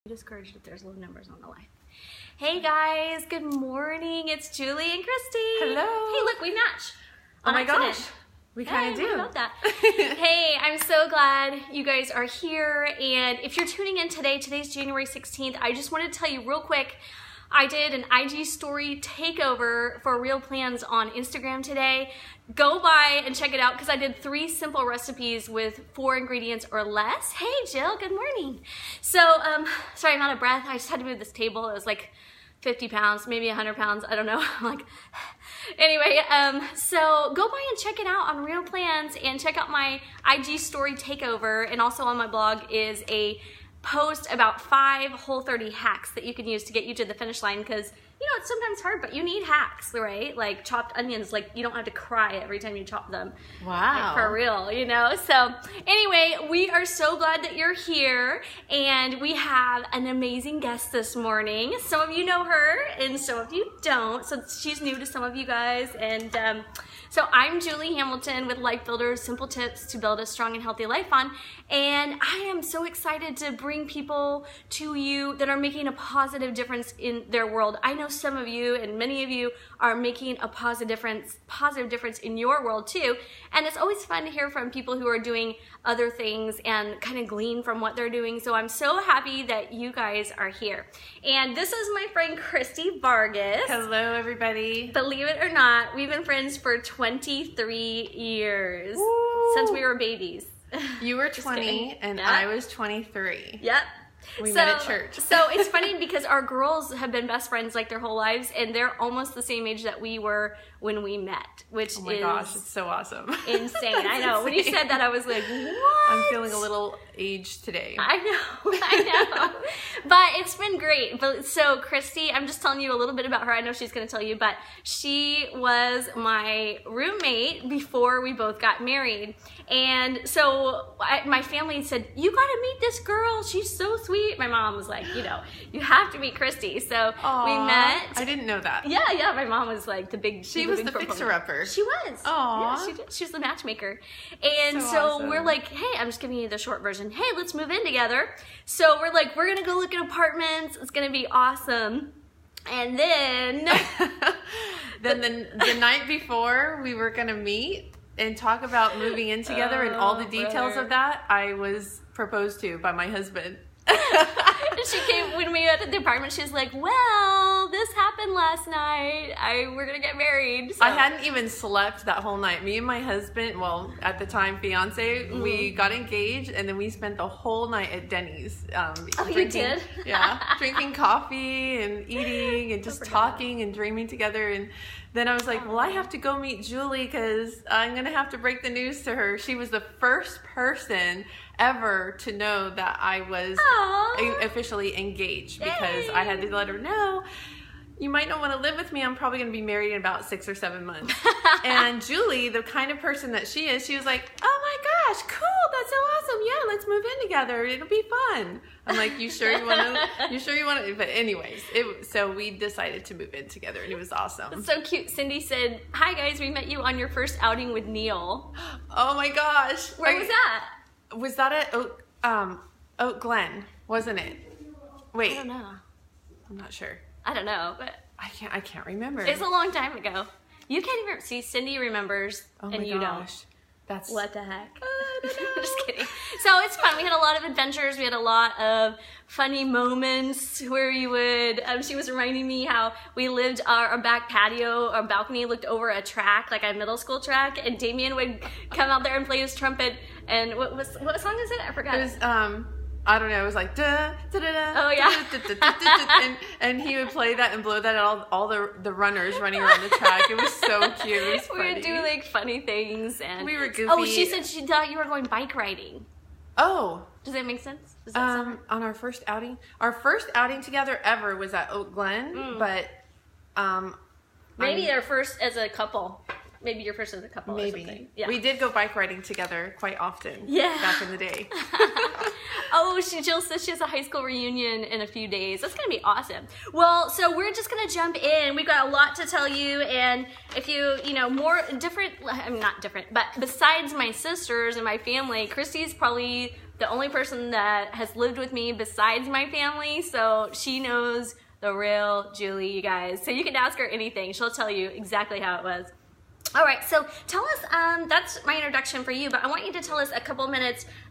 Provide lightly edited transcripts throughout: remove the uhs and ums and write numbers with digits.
Discouraged if there's low numbers on the line. Hey guys, good morning. It's Julie and Kristie. Hello. Hey, look, we match. Oh my gosh. We kind of do. What about that? Hey, I'm so glad you guys are here. And if you're tuning in today, today's January 16th, I just wanted to tell you real quick, I did an IG story takeover for Real Plans on Instagram today. Go by and check it out because I did 3 simple recipes with 4 ingredients or less. Hey Jill, good morning. So, sorry, I'm out of breath. I just had to move this table. It was like 50 pounds, maybe 100 pounds. I don't know. I'm like, anyway, so go by and check it out on Real Plans and check out my IG story takeover. And also on my blog is a post about 5 Whole30 hacks that you can use to get you to the finish line, because you know it's sometimes hard, but you need hacks, right? Like chopped onions, like you don't have to cry every time you chop them. Wow. Like, for real, you know? So anyway, we are so glad that you're here, and we have an amazing guest this morning. Some of you know her and some of you don't, so she's new to some of you guys. And so I'm Julie Hamilton with Life Builders, simple tips to build a strong and healthy life on. And I am so excited to bring people to you that are making a positive difference in their world. I know some of you and many of you are making a positive difference in your world too. And it's always fun to hear from people who are doing other things and kind of glean from what they're doing. So I'm so happy that you guys are here. And this is my friend Kristie Vargas. Hello, everybody. Believe it or not, we've been friends for 23 years. Woo. Since we were babies. You were 20 and I was 23. Yep. We met at church. So it's funny because our girls have been best friends like their whole lives, and they're almost the same age that we were when we met, which oh my gosh, it's so awesome. Insane. I know. Insane. When you said that, I was like, what? I'm feeling a little aged today. I know. But it's been great. But so Kristie, I'm just telling you a little bit about her. I know she's going to tell you, but she was my roommate before we both got married. And so my family said, you got to meet this girl. She's so sweet. My mom was like, you know, you have to meet Kristie. So Aww, we met. I didn't know that. Yeah. My mom was like the big. She was the fixer-upper. She was. Aww. Yeah, she did. She was the matchmaker. And so awesome. we're like, hey, I'm just giving you the short version. Hey, let's move in together. So we're like, we're gonna go look at apartments. It's gonna be awesome. And then, the night before we were gonna meet and talk about moving in together and all the details of that, I was proposed to by my husband. She came when we met at the apartment. She was like, well, this happened last night. We're gonna get married. So. I hadn't even slept that whole night. Me and my husband, well, at the time fiance, we got engaged, and then we spent the whole night at Denny's. You did? Yeah, drinking coffee and eating and just talking and dreaming together. And then I was like, well, I have to go meet Julie because I'm gonna have to break the news to her. She was the first person ever to know that I was officially engaged, because I had to let her know, you might not want to live with me. I'm probably going to be married in about 6 or 7 months. And Julie, the kind of person that she is, she was like, oh my gosh, cool, that's so awesome. Yeah, let's move in together. It'll be fun. I'm like, you sure you want to? You sure you want to? But anyways, so we decided to move in together, and it was awesome. It's so cute. Cindy said, hi guys, we met you on your first outing with Neil. Oh my gosh. Where was that? Was that at Oak Glen, wasn't it? Wait. I don't know. I'm not sure. I don't know, but I can't remember. It's a long time ago. You can't even see. Cindy remembers, and you don't. That's what the heck. Just kidding. So it's fun. We had a lot of adventures. We had a lot of funny moments where you would. She was reminding me how we lived our back patio. Our balcony looked over a track, like a middle school track, and Damien would come out there and play his trumpet. And what song is it? I forgot. It was I don't know. It was like da da da da. Oh yeah. And he would play that and blow that at all the runners running around the track. It was so cute. It was funny. We would do like funny things, and we were goofy. Oh, she said she thought you were going bike riding. Oh. Does that make sense? Does that sound on our first outing together ever was at Oak Glen, but maybe their first as a couple. Maybe your first as a couple. Maybe. Or something. Yeah. We did go bike riding together quite often. Yeah. Back in the day. Oh, Jill says she has a high school reunion in a few days. That's going to be awesome. Well, so we're just going to jump in. We've got a lot to tell you. And if you more different, I'm not different, but besides my sisters and my family, Kristie's probably the only person that has lived with me besides my family, so she knows the real Julie, you guys. So you can ask her anything. She'll tell you exactly how it was. All right, so tell us, that's my introduction for you, but I want you to tell us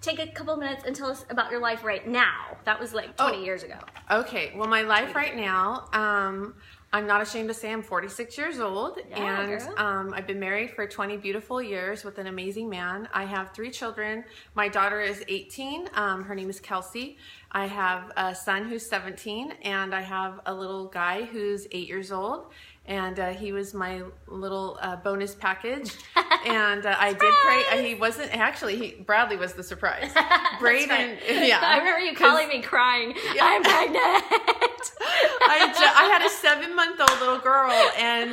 take a couple minutes and tell us about your life right now. That was like 20 years ago. Okay, well, my life right now, I'm not ashamed to say I'm 46 years old, and I've been married for 20 beautiful years with an amazing man. I have 3 children. My daughter is 18. Her name is Kelsey. I have a son who's 17, and I have a little guy who's 8 years old. And he was my little bonus package. And I did pray. He wasn't, actually, Bradley was the surprise. Braden, yeah. I remember you calling me crying, I'm pregnant. I had a 7-month-old little girl, and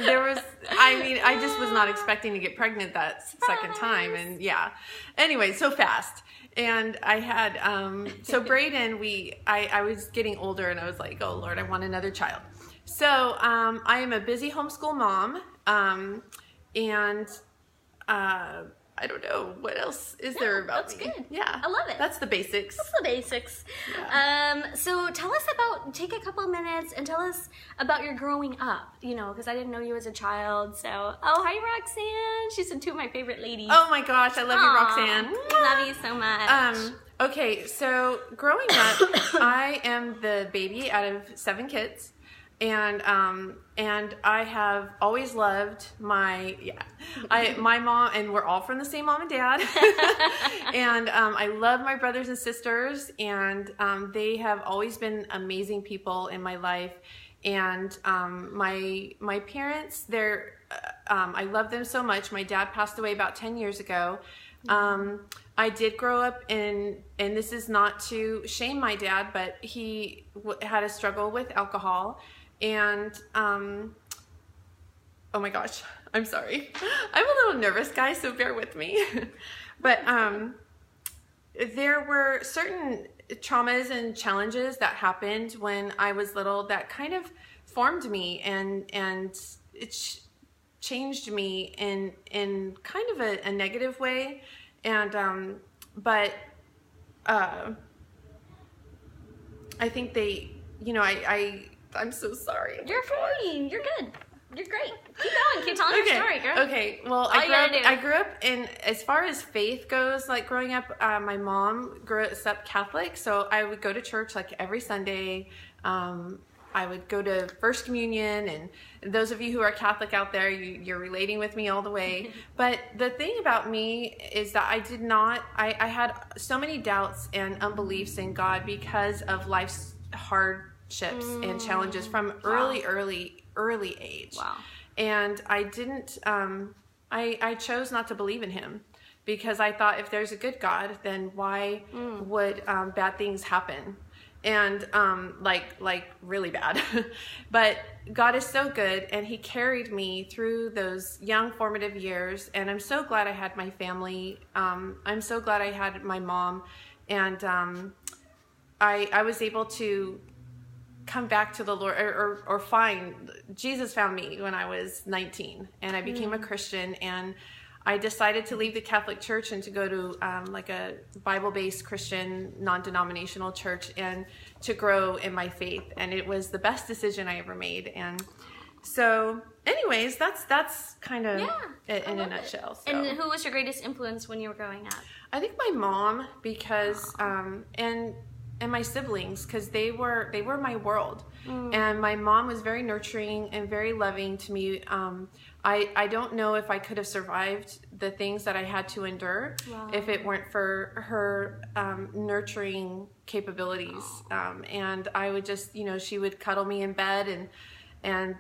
I just was not expecting to get pregnant that second time. And yeah. Anyway, so fast. And I had, so Braden, I was getting older, and I was like, oh Lord, I want another child. So I am a busy homeschool mom, and I don't know what else is there about me. That's good. Yeah, I love it. That's the basics. That's the basics. Yeah. So tell us take a couple minutes and tell us about your growing up. You know, because I didn't know you as a child. So, hi Roxanne. She's 2 of my favorite ladies. Oh my gosh, I love you, Roxanne. I love you so much. Okay, so growing up, I am the baby out of 7 kids. And I have always loved my mom, and we're all from the same mom and dad. And I love my brothers and sisters, and they have always been amazing people in my life. And my parents, I love them so much. My dad passed away about 10 years ago. I did grow up and this is not to shame my dad, but he had a struggle with alcohol. And, oh my gosh, I'm sorry. I'm a little nervous, guys, so bear with me. But there were certain traumas and challenges that happened when I was little that kind of formed me, and it changed me in kind of a negative way. And, but I think they, I'm so sorry. You're fine. You're good. You're great. Keep going. Keep telling your story, girl. Okay. Well, I grew up in, as far as faith goes, like growing up, my mom grew up Catholic, so I would go to church like every Sunday. I would go to First Communion, and those of you who are Catholic out there, you're relating with me all the way. But the thing about me is that I had so many doubts and unbeliefs in God because of life's hardships and challenges from early age. Wow. And I didn't, I chose not to believe in him because I thought if there's a good God, then why would bad things happen? And like really bad. But God is so good, and he carried me through those young formative years, and I'm so glad I had my family. I'm so glad I had my mom, and I was able to come back to the Lord, or find Jesus found me when I was 19, and I became a Christian, and I decided to leave the Catholic Church and to go to like a Bible-based Christian non-denominational church and to grow in my faith. And it was the best decision I ever made. And so anyways, that's kind of it in a nutshell. So. And who was your greatest influence when you were growing up? I think my mom, because and my siblings, because they were my world. And my mom was very nurturing and very loving to me. I don't know if I could have survived the things that I had to endure if it weren't for her nurturing capabilities. And I would just, she would cuddle me in bed, and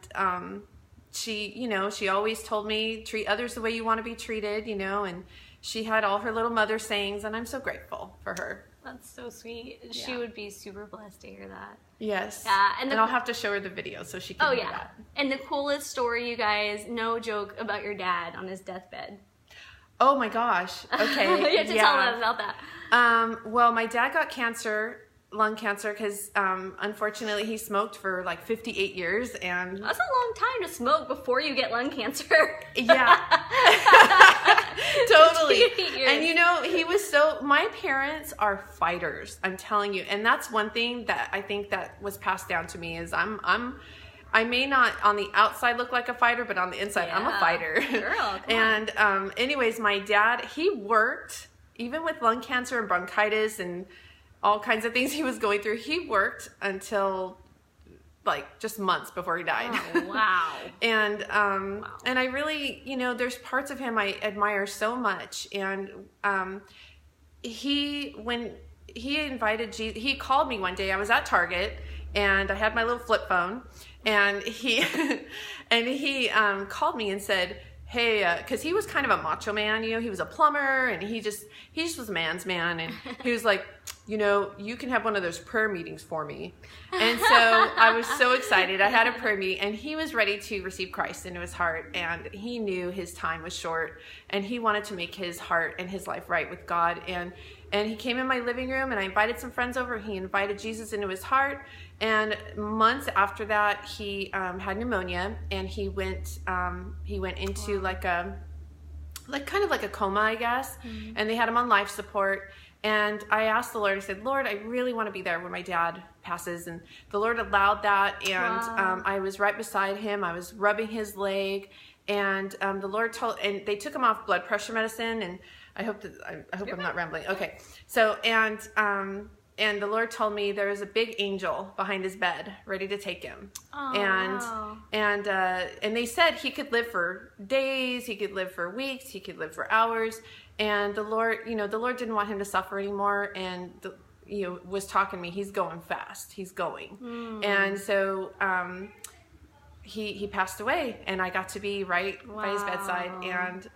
she always told me, treat others the way you want to be treated, and she had all her little mother sayings, and I'm so grateful for her. That's so sweet. Yeah. She would be super blessed to hear that. Yes. Yeah, and I'll have to show her the video so she can hear that. And the coolest story, you guys, no joke, about your dad on his deathbed. Oh my gosh. Okay. You have to tell us about that. Well, my dad got lung cancer, because unfortunately he smoked for like 58 years, and that's a long time to smoke before you get lung cancer. Yeah. Totally. Years. And he was my parents are fighters, I'm telling you. And that's one thing that I think that was passed down to me is I may not on the outside look like a fighter, but on the inside, I'm a fighter. Girl, and anyways, my dad, he worked, even with lung cancer and bronchitis and all kinds of things he was going through. He worked until like just months before he died. Oh, wow. And and I really, there's parts of him I admire so much. And when he invited Jesus, he called me one day. I was at Target and I had my little flip phone, and he called me and said, hey, because he was kind of a macho man, he was a plumber, and he just was a man's man, and he was like, you can have one of those prayer meetings for me. And so I was so excited. I had a prayer meeting, and he was ready to receive Christ into his heart, and he knew his time was short, and he wanted to make his heart and his life right with God. And he came in my living room, and I invited some friends over. He invited Jesus into his heart. And months after that, he had pneumonia, and he went into kind of like a coma, I guess. Mm-hmm. And they had him on life support. And I asked the Lord, I said, Lord, I really want to be there when my dad passes. And the Lord allowed that. And I was right beside him. I was rubbing his leg. And the Lord and they took him off blood pressure medicine. And I hope I'm not rambling. Okay. So, and the Lord told me there was a big angel behind his bed ready to take him. Oh, and they said he could live for days, he could live for weeks, he could live for hours. And the Lord didn't want him to suffer anymore. And was talking to me, he's going fast, he's going. And so he passed away, and I got to be right by his bedside. And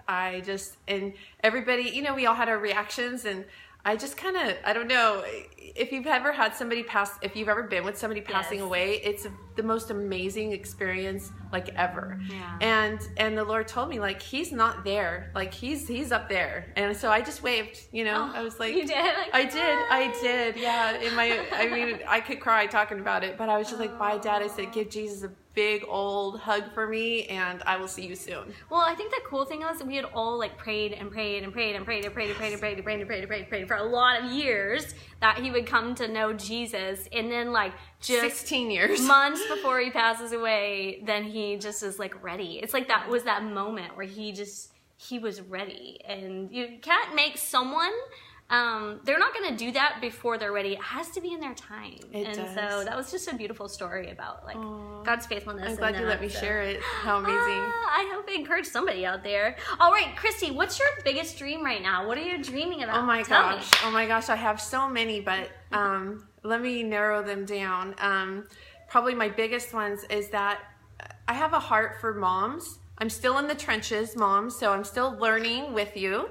and everybody, we all had our reactions, and I just kind of, I don't know if you've ever had somebody pass, if you've ever been with somebody passing away, it's the most amazing experience like ever. Yeah. And the Lord told me, like, he's not there, like he's up there. And so I just waved, I was like, you did? Like, I did. Yeah. I could cry talking about it, but I was just like, bye, Dad. I said, give Jesus a big old hug for me, and I will see you soon. Well, I think the cool thing was we had all like prayed and prayed and prayed and prayed and prayed and prayed and prayed and prayed and prayed and prayed and prayed for a lot of years that he would come to know Jesus. And then like just 16 years months before he passes away, then he just is like ready. It's like that was that moment where he was ready. And you can't make someone they're not going to do that before they're ready. It has to be in their time. So that was just a beautiful story about like God's faithfulness. I'm glad you let me share it. How amazing. I hope it encouraged somebody out there. All right, Kristie, what's your biggest dream right now? What are you dreaming about? Oh my gosh, I have so many, but let me narrow them down. Probably my biggest ones is that I have a heart for moms. I'm still in the trenches, moms, so I'm still learning with you.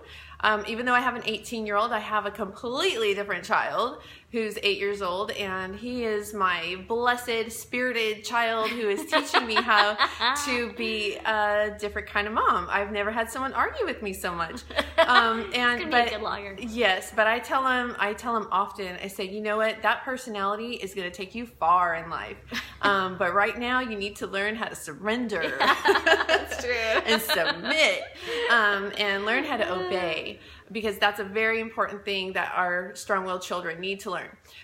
Even though I have an 18-year-old, I have a completely different child who's 8 years old, and he is my blessed, spirited child who is teaching me how to be a different kind of mom. I've never had someone argue with me so much. He's gonna be a good lawyer. Yes, but I tell him often, I say, you know what, that personality is going to take you far in life. But right now, you need to learn how to surrender. Yeah, that's true. And submit, and learn how to obey, because that's a very important thing that our strong-willed children need to learn.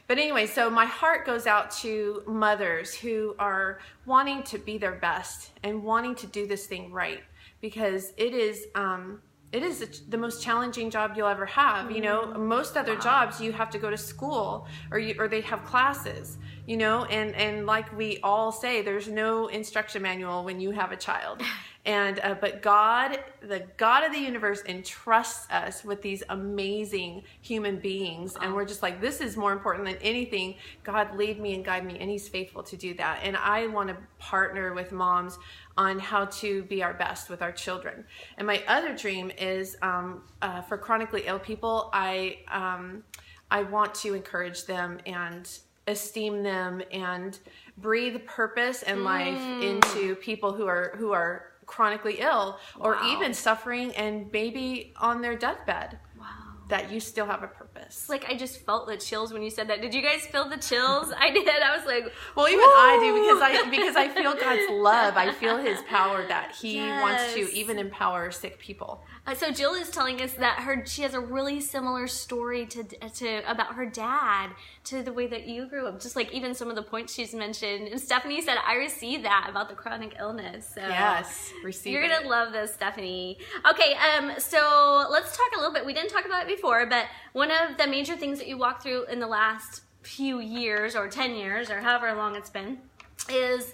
But anyway, so my heart goes out to mothers who are wanting to be their best and wanting to do this thing right, because it is the most challenging job you'll ever have. Most other jobs, you have to go to school or they have classes, and like we all say, there's no instruction manual when you have a child. And but God, the God of the universe, entrusts us with these amazing human beings, and we're just like, this is more important than anything. God, lead me and guide me, and He's faithful to do that. And I want to partner with moms on how to be our best with our children. And my other dream is for chronically ill people. I want to encourage them and esteem them and breathe purpose and life into people who are chronically ill or even suffering and maybe on their deathbed. Wow. that you still have a purpose. Like, I just felt the chills when you said that. Did you guys feel the chills? I did. I was like, well, even I do, because I feel God's love. I feel his power that he wants to even empower sick people. So Jill is telling us that she has a really similar story to about her dad, to the way that you grew up. Just like even some of the points she's mentioned. And Stephanie said, I received that about the chronic illness. So yes, receive You're going to love this, Stephanie. Okay, so let's talk a little bit. We didn't talk about it before, but one of the major things that you walked through in the last few years, or 10 years, or however long it's been, is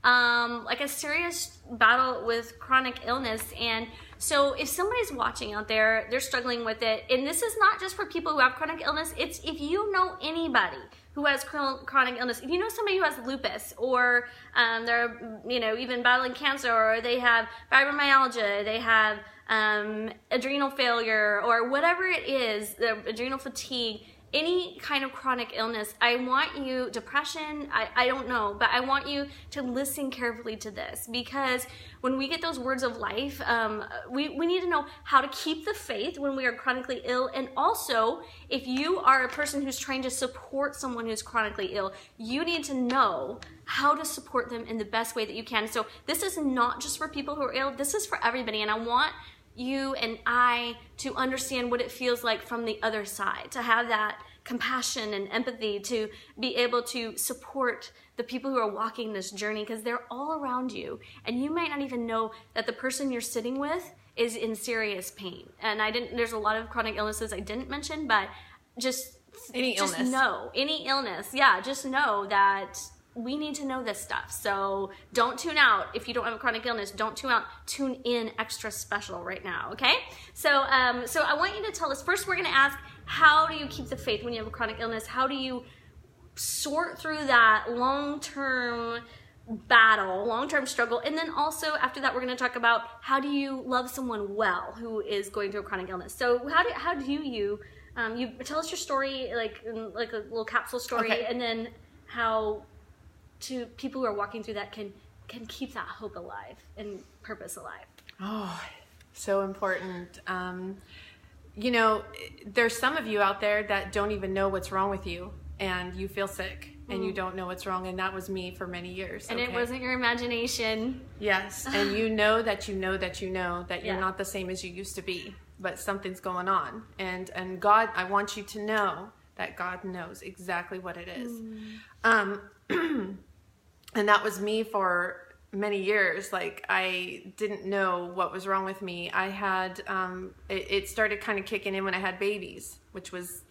like a serious battle with chronic illness. And so if somebody's watching out there, they're struggling with it, and this is not just for people who have chronic illness, it's if you know anybody who has chronic illness, if you know somebody who has lupus, or they're even battling cancer, or they have fibromyalgia, they have adrenal failure, or whatever it is, the adrenal fatigue, any kind of chronic illness, I want you, depression, I don't know, but I want you to listen carefully to this, because when we get those words of life, we need to know how to keep the faith when we are chronically ill. And also, if you are a person who's trying to support someone who's chronically ill, you need to know how to support them in the best way that you can. So this is not just for people who are ill, this is for everybody, and I want you and I to understand what it feels like from the other side, to have that compassion and empathy, to be able to support the people who are walking this journey, because they're all around you, and you might not even know that the person you're sitting with is in serious pain. And there's a lot of chronic illnesses I didn't mention, but just any illness, just know that we need to know this stuff. So don't tune out. If you don't have a chronic illness, don't tune out. Tune in extra special right now, okay? So I want you to tell us, first we're going to ask, how do you keep the faith when you have a chronic illness? How do you sort through that long-term battle, long-term struggle? And then also after that, we're going to talk about how do you love someone well who is going through a chronic illness. So how do you tell us your story, like a little capsule story, okay. And then how to people who are walking through that can keep that hope alive and purpose alive. Oh, so important. There's some of you out there that don't even know what's wrong with you, and you feel sick, and you don't know what's wrong, and that was me for many years. And It wasn't your imagination. Yes, and you know that you're not the same as you used to be, but something's going on. And God, I want you to know that God knows exactly what it is. And that was me for many years. Like, I didn't know what was wrong with me. I had, it started kind of kicking in when I had babies, which was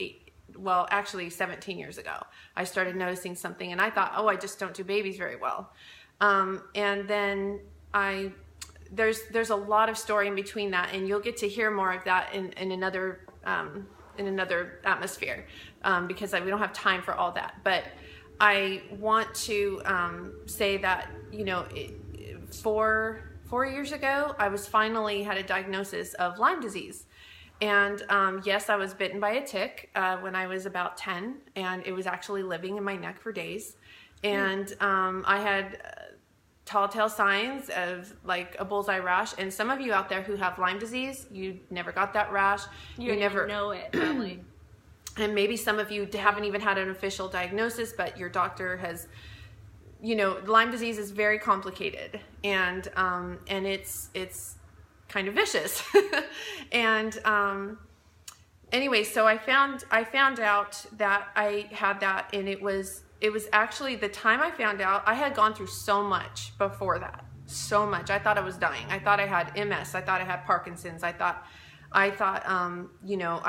17 years ago. I started noticing something, and I thought, I just don't do babies very well. And then there's a lot of story in between that, and you'll get to hear more of that in another atmosphere, because we don't have time for all that. But I want to say that, 4 years ago, I finally had a diagnosis of Lyme disease. And yes, I was bitten by a tick when I was about 10, and it was actually living in my neck for days. And I had telltale signs of like a bullseye rash. And some of you out there who have Lyme disease, you never got that rash. You never know it, probably. And maybe some of you haven't even had an official diagnosis, but your doctor has, Lyme disease is very complicated, and it's kind of vicious. And anyway, so I found out that I had that, and it was actually the time I found out. I had gone through so much before that, so much. I thought I was dying. I thought I had MS. I thought I had Parkinson's. I thought, I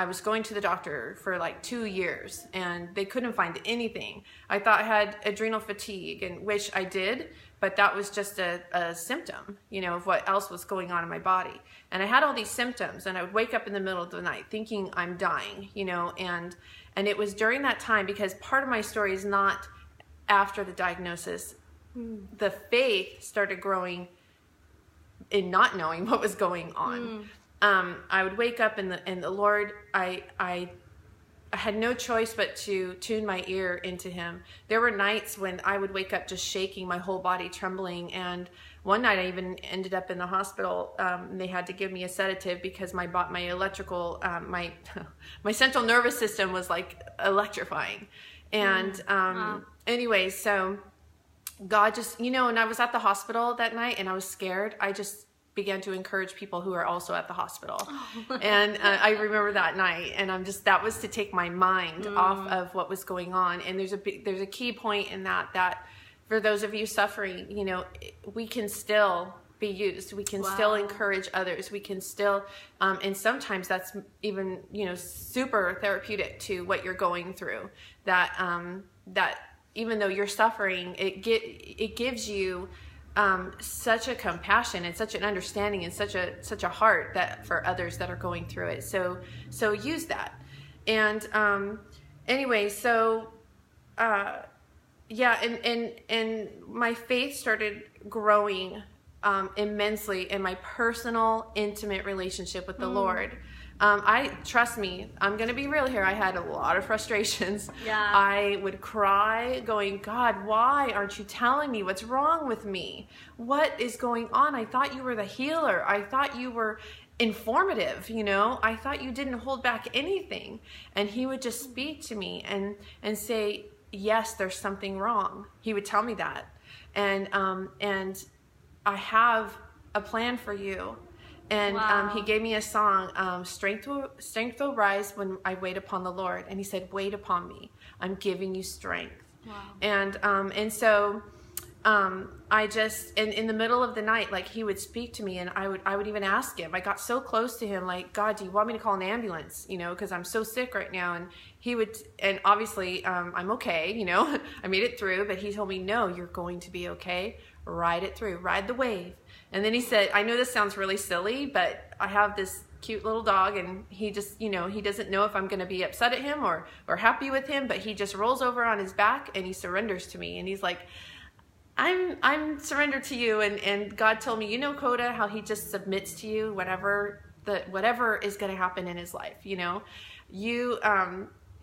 was going to the doctor for like 2 years, and they couldn't find anything. I thought I had adrenal fatigue, and which I did, but that was just a symptom, of what else was going on in my body. And I had all these symptoms, and I would wake up in the middle of the night thinking I'm dying, and it was during that time, because part of my story is not after the diagnosis. The faith started growing in not knowing what was going on. I would wake up and the Lord, I had no choice but to tune my ear into him. There were nights when I would wake up just shaking, my whole body trembling. And one night I even ended up in the hospital. And they had to give me a sedative because my electrical, my central nervous system was like electrifying. And anyway, so God just, and I was at the hospital that night and I was scared. I just began to encourage people who are also at the hospital. And I remember that night, and that was to take my mind off of what was going on. And there's a key point in that for those of you suffering, we can still be used. We can still encourage others. We can still, and sometimes that's even, super therapeutic to what you're going through. That even though you're suffering, it gives you such a compassion and such an understanding and such a heart that for others that are going through it. So use that. And anyway, so and my faith started growing immensely in my personal, intimate relationship with the Lord. Trust me, I'm going to be real here. I had a lot of frustrations. Yeah. I would cry going, God, why aren't you telling me what's wrong with me? What is going on? I thought you were the healer. I thought you were informative. I thought you didn't hold back anything. And he would just speak to me and say, yes, there's something wrong. He would tell me that. And I have a plan for you. And he gave me a song, strength will rise when I wait upon the Lord. And he said, wait upon me. I'm giving you strength. Wow. And so I just, in the middle of the night, like he would speak to me, and I would even ask him. I got so close to him, like, God, do you want me to call an ambulance? Because I'm so sick right now. And he would, and obviously I'm okay, I made it through, but he told me, no, you're going to be okay. Ride it through, ride the wave. And then he said, I know this sounds really silly, but I have this cute little dog, and he just, he doesn't know if I'm going to be upset at him or happy with him, but he just rolls over on his back and he surrenders to me. And he's like, I'm surrendered to you. And God told me, Coda, how he just submits to you, whatever is going to happen in his life, you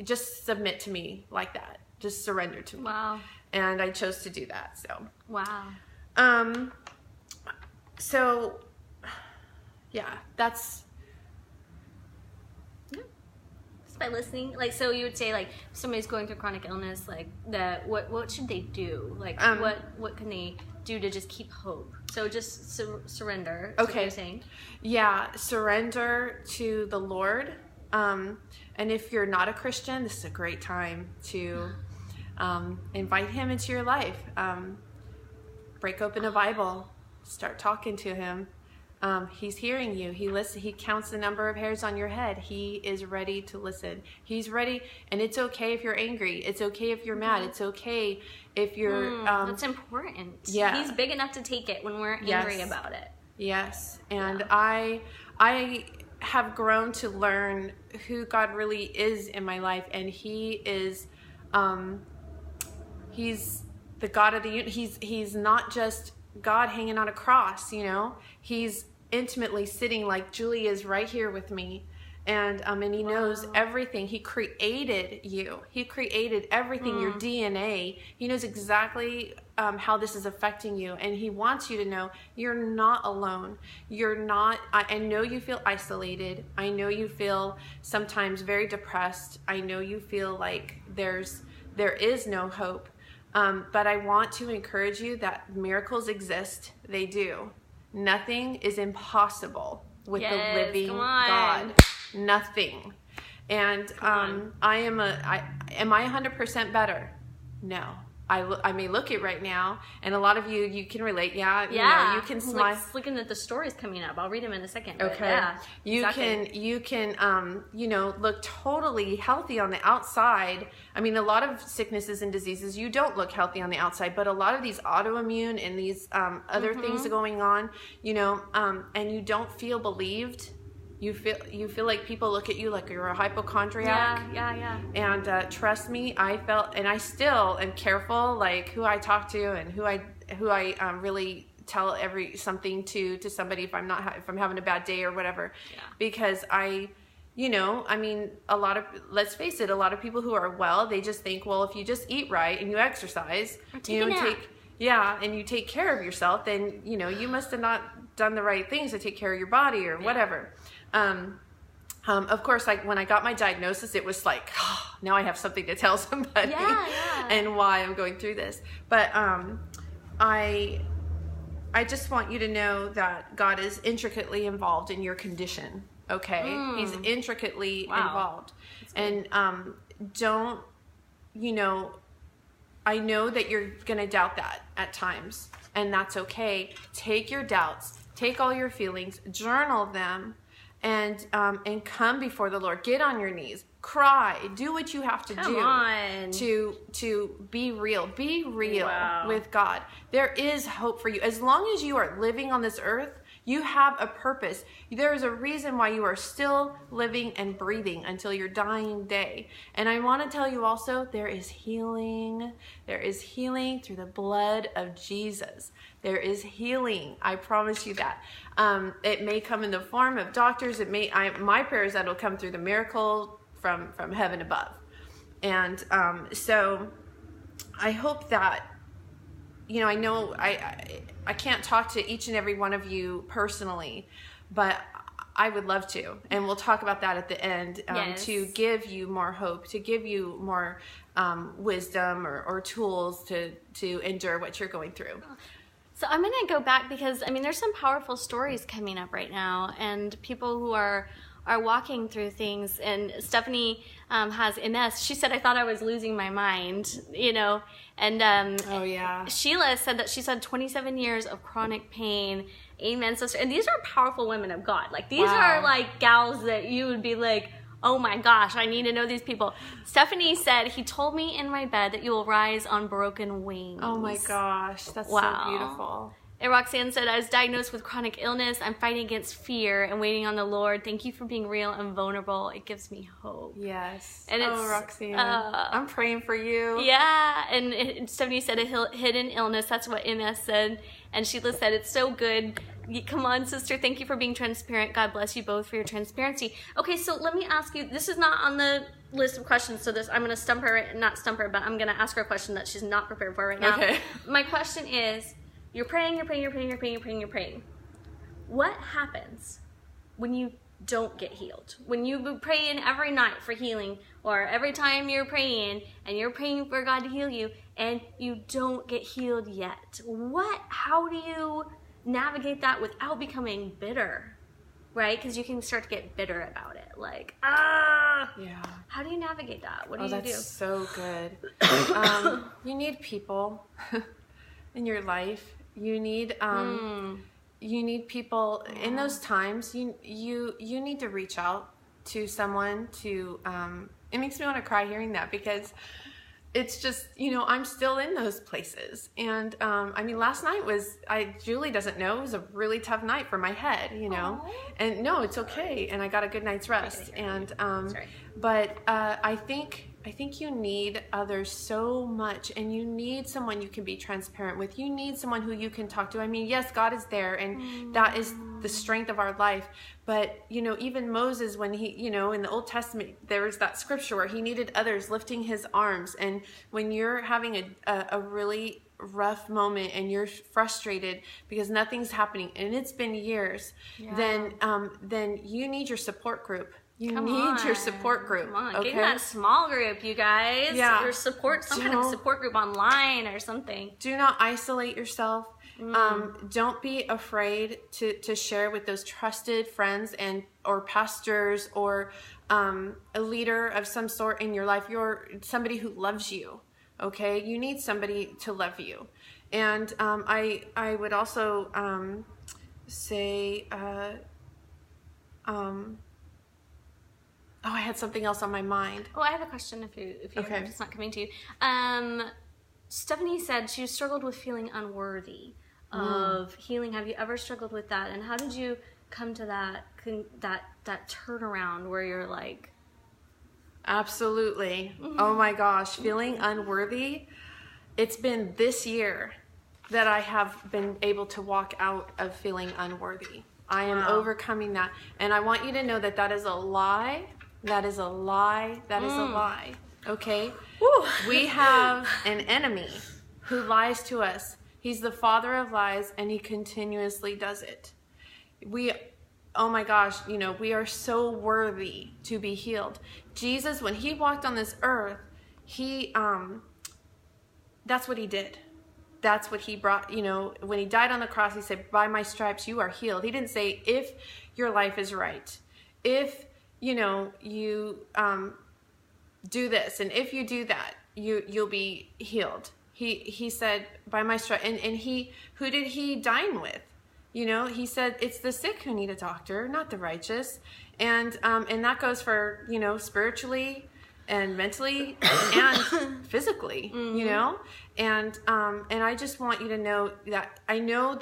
just submit to me like that. Just surrender to me. Wow. And I chose to do that. So, wow. So, yeah, that's... Yeah. Just by listening. Like, so you would say, like, if somebody's going through chronic illness, like, what should they do? Like, what can they do to just keep hope? So just surrender. Okay. What you're saying. Yeah, surrender to the Lord. And if you're not a Christian, this is a great time to invite him into your life. Break open a Bible. Start talking to him. He's hearing you. He counts the number of hairs on your head. He is ready to listen. He's ready, and it's okay if you're angry. It's okay if you're mad. It's okay if you're... that's important. Yeah. He's big enough to take it when we're angry about it. Yes. And I have grown to learn who God really is in my life, and he is... he's the God of the universe. He's not just God hanging on a cross, He's intimately sitting like Julie is right here with me. And he knows everything. He created you. He created everything, your DNA. He knows exactly how this is affecting you. And he wants you to know you're not alone. You're not, I know you feel isolated. I know you feel sometimes very depressed. I know you feel like there is no hope. But I want to encourage you that miracles exist. They do. Nothing is impossible with the living God. Nothing. And am I 100% better? No. I may look it right now, and a lot of you can relate. Yeah. You can smile. Like looking at the stories coming up. I'll read them in a second. Okay. Yeah, You can look totally healthy on the outside. I mean, a lot of sicknesses and diseases, you don't look healthy on the outside, but a lot of these autoimmune and these other things are going on, and you don't feel believed. You feel like people look at you like you're a hypochondriac. Yeah. And trust me, I felt, and I still am careful, like who I talk to and who I really tell something to somebody if I'm having a bad day or whatever, because you know, I mean, let's face it, a lot of people who are well, they just think, well, if you just eat right and you exercise, you know, and you take care of yourself, then, you know, you must have not done the right things to take care of your body or whatever. Of course, like when I got my diagnosis, it was like, oh, now I have something to tell somebody and why I'm going through this. But I just want you to know that God is intricately involved in your condition. Okay, He's intricately involved, and don't, you know, I know that you're gonna doubt that at times, and that's okay. Take your doubts, take all your feelings, journal them, and come before the Lord. Get on your knees, cry, do what you have to to be real. Be real with God. There is hope for you. As long as you are living on this earth, you have a purpose. There is a reason why you are still living and breathing until your dying day. And I want to tell you also, there is healing. There is healing through the blood of Jesus. There is healing. I promise you that. It may come in the form of doctors. My prayer is that it'll come through the miracle from heaven above. And so I hope that, you know, I know I can't talk to each and every one of you personally, but I would love to. And we'll talk about that at the end, to give you more hope, to give you more wisdom or tools to endure what you're going through. So I'm going to go back because, I mean, there's some powerful stories coming up right now, and people who are walking through things. And Stephanie has MS. She said, I thought I was losing my mind, you know. And Sheila said that she's had 27 years of chronic pain. Amen, sister. And these are powerful women of God. Like, these are like gals that you would be like, oh my gosh, I need to know these people. Stephanie said, he told me in my bed that you will rise on broken wings. Oh my gosh, that's so beautiful. And Roxanne said, I was diagnosed with chronic illness. I'm fighting against fear and waiting on the Lord. Thank you for being real and vulnerable. It gives me hope. Yes. And Roxanne, I'm praying for you. Yeah. And Stephanie said a hidden illness. That's what MS said. And Sheila said, it's so good. Come on, sister. Thank you for being transparent. God bless you both for your transparency. Okay, so let me ask you, this is not on the list of questions, so I'm going to stump her, not stump her, but I'm going to ask her a question that she's not prepared for right now. Okay. My question is, you're praying. What happens when you don't get healed? When you pray in every night for healing, or every time you're praying and you're praying for God to heal you and you don't get healed yet? How do you navigate that without becoming bitter? Right? Because you can start to get bitter about it. Like, how do you navigate that? What do you do? That's so good. You need people in your life. You need people in those times. You need to reach out to someone to. It makes me want to cry hearing that, because it's just, you know, I'm still in those places. And I mean, last night Julie doesn't know, it was a really tough night for my head, you know. Aww. And no, it's okay. And I got a good night's rest. And but I think you need others so much, and you need someone you can be transparent with. You need someone who you can talk to. I mean, yes, God is there, and that is the strength of our life. But, you know, even Moses, when he, you know, in the Old Testament, there was that scripture where he needed others lifting his arms. And when you're having a really rough moment and you're frustrated because nothing's happening and it's been years, then you need your support group. You need your support group. Come on, okay? get in that small group, you guys. Yeah. Or some kind of support group online or something. Do not isolate yourself. Don't be afraid to share with those trusted friends or pastors or a leader of some sort in your life. You're somebody who loves you. Okay, you need somebody to love you. And I would also say. I had something else on my mind. Oh, I have a question if it's not coming to you. Stephanie said she struggled with feeling unworthy of healing. Have you ever struggled with that? And how did you come to that turnaround where you're like... Absolutely. Oh my gosh, feeling unworthy. It's been this year that I have been able to walk out of feeling unworthy. I am overcoming that. And I want you to know that that is a lie. That is a lie. That is a lie. Okay? Woo. We have an enemy who lies to us. He's the father of lies, and he continuously does it. Oh my gosh, you know, we are so worthy to be healed. Jesus, when he walked on this earth, that's what he did. That's what he brought, you know, when he died on the cross, he said, by my stripes, you are healed. He didn't say, if your life is right, if, you know, you do this, and if you do that, you'll be healed. He said, by my stripes, and who did he dine with? You know, he said, it's the sick who need a doctor, not the righteous. And that goes for, you know, spiritually and mentally and physically, you know? And I just want you to know that I know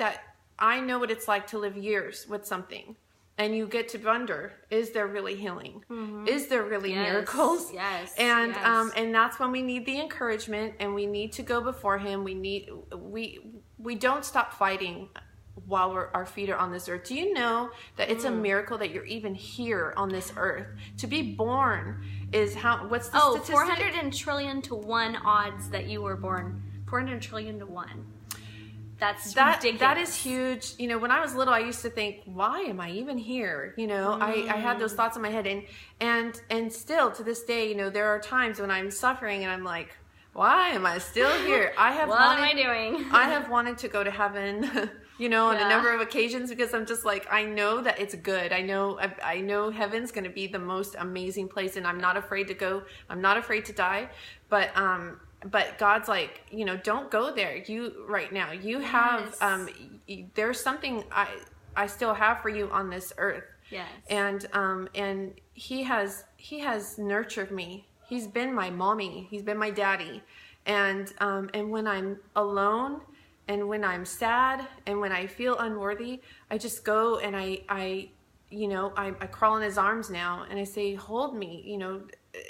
what it's like to live years with something. And you get to wonder, is there really healing? Is there really miracles? Yes. And that's when we need the encouragement, and we need to go before him. We don't stop fighting while our feet are on this earth. Do you know that it's a miracle that you're even here on this earth? To be born is what's the statistic? 400 trillion to 1 odds that you were born. 400 trillion to 1. That's ridiculous. That is huge. You know, when I was little, I used to think, why am I even here? You know, I had those thoughts in my head, and still to this day, you know, there are times when I'm suffering and I'm like, why am I still here? What am I doing? I have wanted to go to heaven, you know, on a number of occasions, because I'm just like, I know that it's good. I know heaven's going to be the most amazing place, and I'm not afraid to go. I'm not afraid to die. But God's like, you know, don't go there. You right now, you have, there's something I still have for you on this earth. Yes. And he has nurtured me. He's been my mommy. He's been my daddy. And when I'm alone, and when I'm sad, and when I feel unworthy, I just go and I crawl in his arms now, and I say, hold me, you know,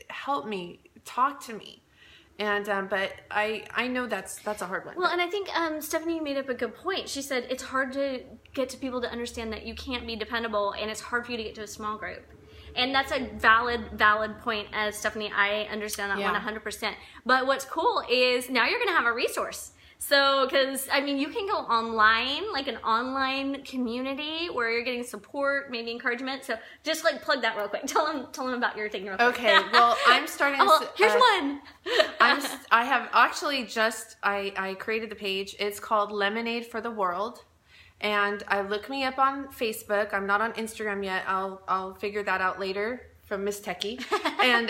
help me, talk to me. And but I know that's a hard one. Well, and I think Stephanie made up a good point. She said it's hard to get to people to understand that you can't be dependable, and it's hard for you to get to a small group. And that's a valid point, as Stephanie. I understand that 100%. But what's cool is now you're going to have a resource. So, because, I mean, you can go online, like an online community where you're getting support, maybe encouragement. So, just like plug that real quick. Tell them about your thing real quick. Okay, well, I'm starting to... here's one! I have actually I created the page. It's called Lemonade for the World. And look me up on Facebook. I'm not on Instagram yet. I'll figure that out later from Miss Techie. And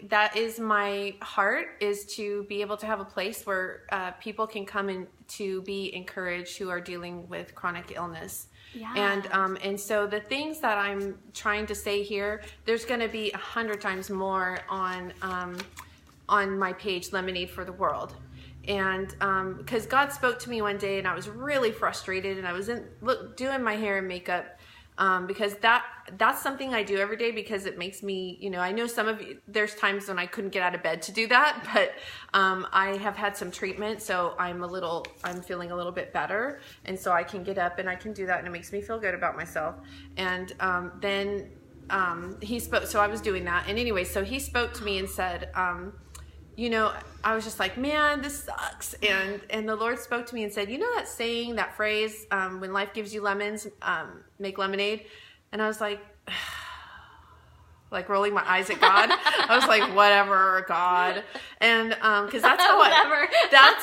that is my heart, is to be able to have a place where people can come in to be encouraged who are dealing with chronic illness. Yeah. And so the things that I'm trying to say here, there's going to be 100 times more on my page, Lemonade for the World. And because God spoke to me one day, and I was really frustrated, and I was doing my hair and makeup, because that's something I do every day, because it makes me, you know, I know some of you, there's times when I couldn't get out of bed to do that, but I have had some treatment, so I'm feeling a little bit better, and so I can get up and I can do that, and it makes me feel good about myself. And then he spoke, so I was doing that, and anyway, so he spoke to me and said, you know, I was just like, man, this sucks. And the Lord spoke to me and said, you know that saying, that phrase, when life gives you lemons, make lemonade? And I was like rolling my eyes at God. I was like, whatever, God. And because that's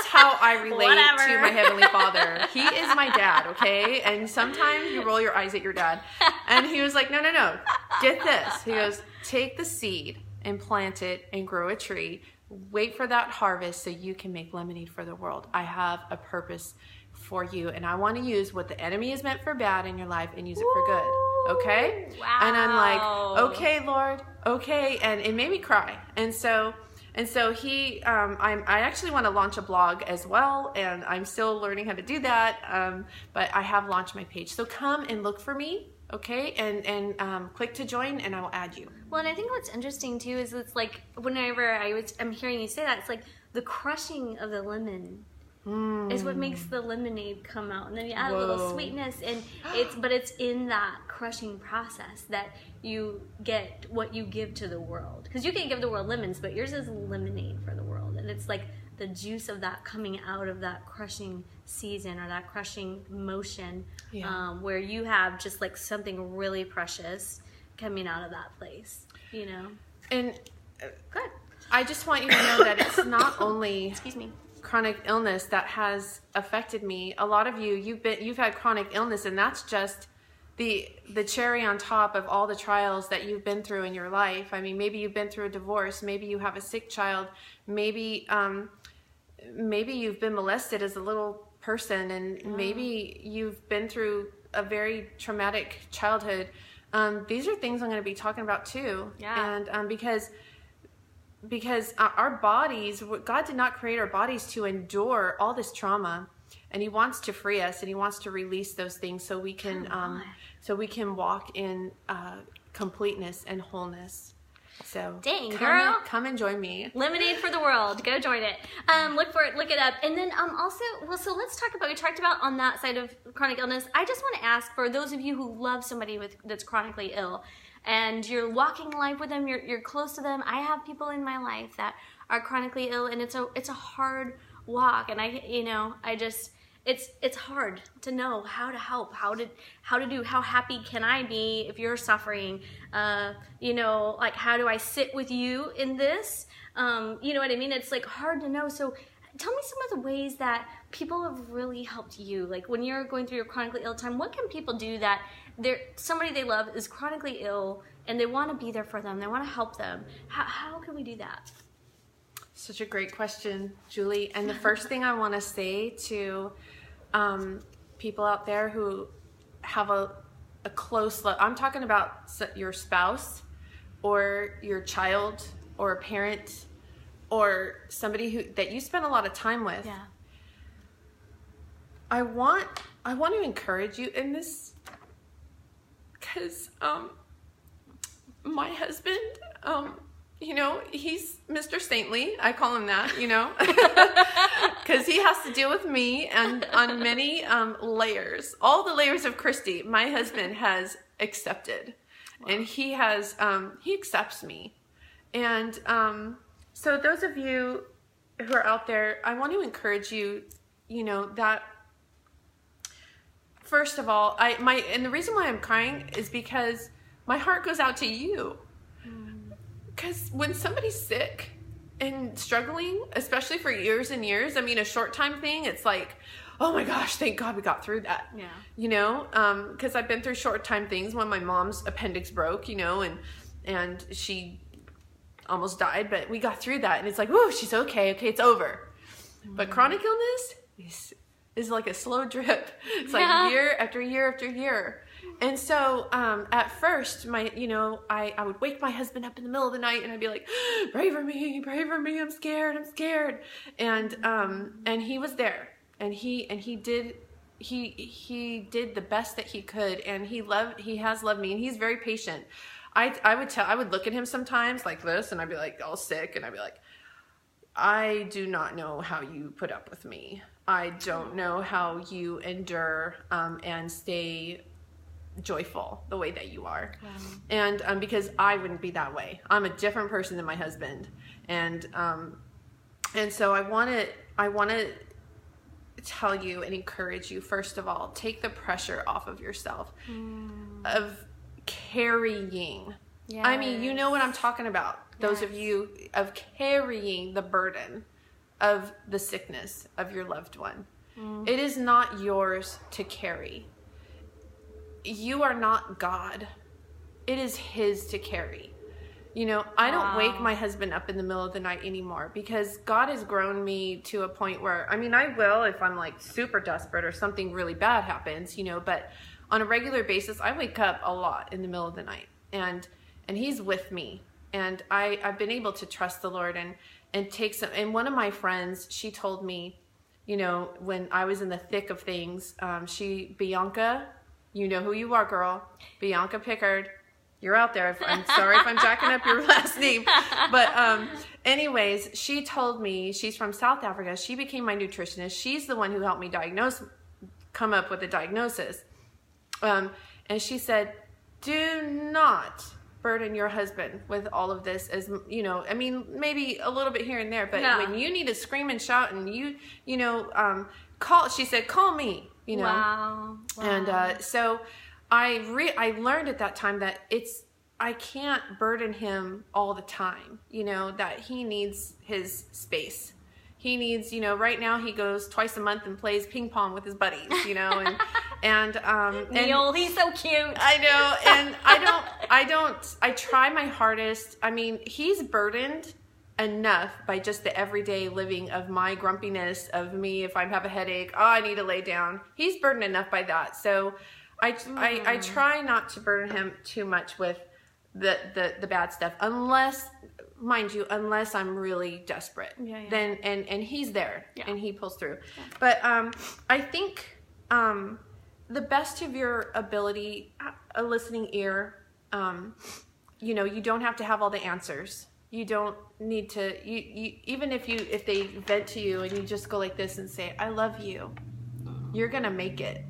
how I relate to my Heavenly Father. He is my dad, okay? And sometimes you roll your eyes at your dad. And he was like, no, get this. He goes, take the seed and plant it and grow a tree. Wait for that harvest so you can make lemonade for the world. I have a purpose for you, and I want to use what the enemy is meant for bad in your life and use it for good. Okay? Wow. And I'm like, okay, Lord, okay. And it made me cry. And so he, I actually want to launch a blog as well, and I'm still learning how to do that. But I have launched my page. So come and look for me. Okay, and click to join, and I will add you. Well, and I think what's interesting too is it's like whenever I'm hearing you say that, it's like the crushing of the lemon is what makes the lemonade come out. And then you add a little sweetness, and it's in that crushing process that you get what you give to the world. Because you can give the world lemons, but yours is lemonade for the world. And it's like the juice of that coming out of that crushing season or that crushing motion, where you have just like something really precious coming out of that place, you know? And good. I just want you to know that it's not only Excuse me. chronic illness that has affected me. A lot of you've had chronic illness, and that's just the cherry on top of all the trials that you've been through in your life. I mean, maybe you've been through a divorce, maybe you have a sick child, maybe you've been molested as a little person, and maybe you've been through a very traumatic childhood. These are things I'm going to be talking about too. Yeah. And because our bodies, God did not create our bodies to endure all this trauma, and He wants to free us, and He wants to release those things so we can walk in completeness and wholeness. So dang, girl, come and join me. Lemonade for the world. Go join it. Look for it. Look it up. And then also, well, so let's talk about. We talked about on that side of chronic illness. I just want to ask for those of you who love somebody that's chronically ill, and you're walking life with them. You're close to them. I have people in my life that are chronically ill, and it's a hard walk. And it's hard to know how to help, how happy can I be if you're suffering, like how do I sit with you in this, you know what I mean? It's like hard to know. So tell me some of the ways that people have really helped you, like when you're going through your chronically ill time. What can people do that somebody they love is chronically ill and they want to be there for them, they want to help them? How can we do that? Such a great question, Julie. And the first thing I want to say to people out there who have a close love, I'm talking about your spouse or your child or a parent or somebody that you spend a lot of time with. Yeah. I want to encourage you in this, because my husband, he's Mr. Saintly. I call him that, because he has to deal with me and on many layers, all the layers of Kristie, my husband has accepted. Wow. And he accepts me. And so those of you who are out there, I want to encourage you, that first of all, and the reason why I'm crying is because my heart goes out to you. Because when somebody's sick and struggling, especially for years and years, I mean, a short time thing, it's like, oh my gosh, thank God we got through that. Yeah. Because I've been through short time things when my mom's appendix broke, and she almost died, but we got through that. And it's like, whoa, she's okay. Okay, it's over. Mm-hmm. But chronic illness is like a slow drip. It's like year after year after year. And so at first, I would wake my husband up in the middle of the night, and I'd be like, pray for me, I'm scared. And he was there, and he did the best that he could, and he has loved me, and he's very patient. I would look at him sometimes like this, and I'd be like all sick, and I'd be like, I do not know how you put up with me. I don't know how you endure and stay joyful the way that you are. Wow. And because I wouldn't be that way. I'm a different person than my husband. And so I want to tell you and encourage you, first of all, take the pressure off of yourself of carrying. Yes. I mean, you know what I'm talking about. Those of you of carrying the burden of the sickness of your loved one. It is not yours to carry. You are not God. It is His to carry. I don't wake my husband up in the middle of the night anymore, because God has grown me to a point where, I mean, I will if I'm like super desperate or something really bad happens, but on a regular basis, I wake up a lot in the middle of the night, and He's with me. And I've been able to trust the Lord and take some. And one of my friends, she told me, when I was in the thick of things, Bianca, you know who you are, girl, Bianca Pickard, you're out there. I'm sorry if I'm jacking up your last name. But anyways, she told me, she's from South Africa. She became my nutritionist. She's the one who helped me come up with a diagnosis. And she said, do not burden your husband with all of this, as you know, I mean, maybe a little bit here and there, but when you need to scream and shout and she said, call me, you know. Wow. And so I learned at that time that I can't burden him all the time, you know, that he needs his space. He needs, you know, right now he goes twice a month and plays ping pong with his buddies, you know, and Neil, he's so cute. I know, and I try my hardest. I mean, he's burdened enough by just the everyday living of my grumpiness, of me, if I have a headache, I need to lay down. He's burdened enough by that. So I try not to burden him too much with the bad stuff, unless, mind you, unless I'm really desperate. Then and he's there and he pulls through. But I think the best of your ability, a listening ear. You know, you don't have to have all the answers. You don't need to. You even if they vent to you and you just go like this and say, "I love you," you're gonna make it.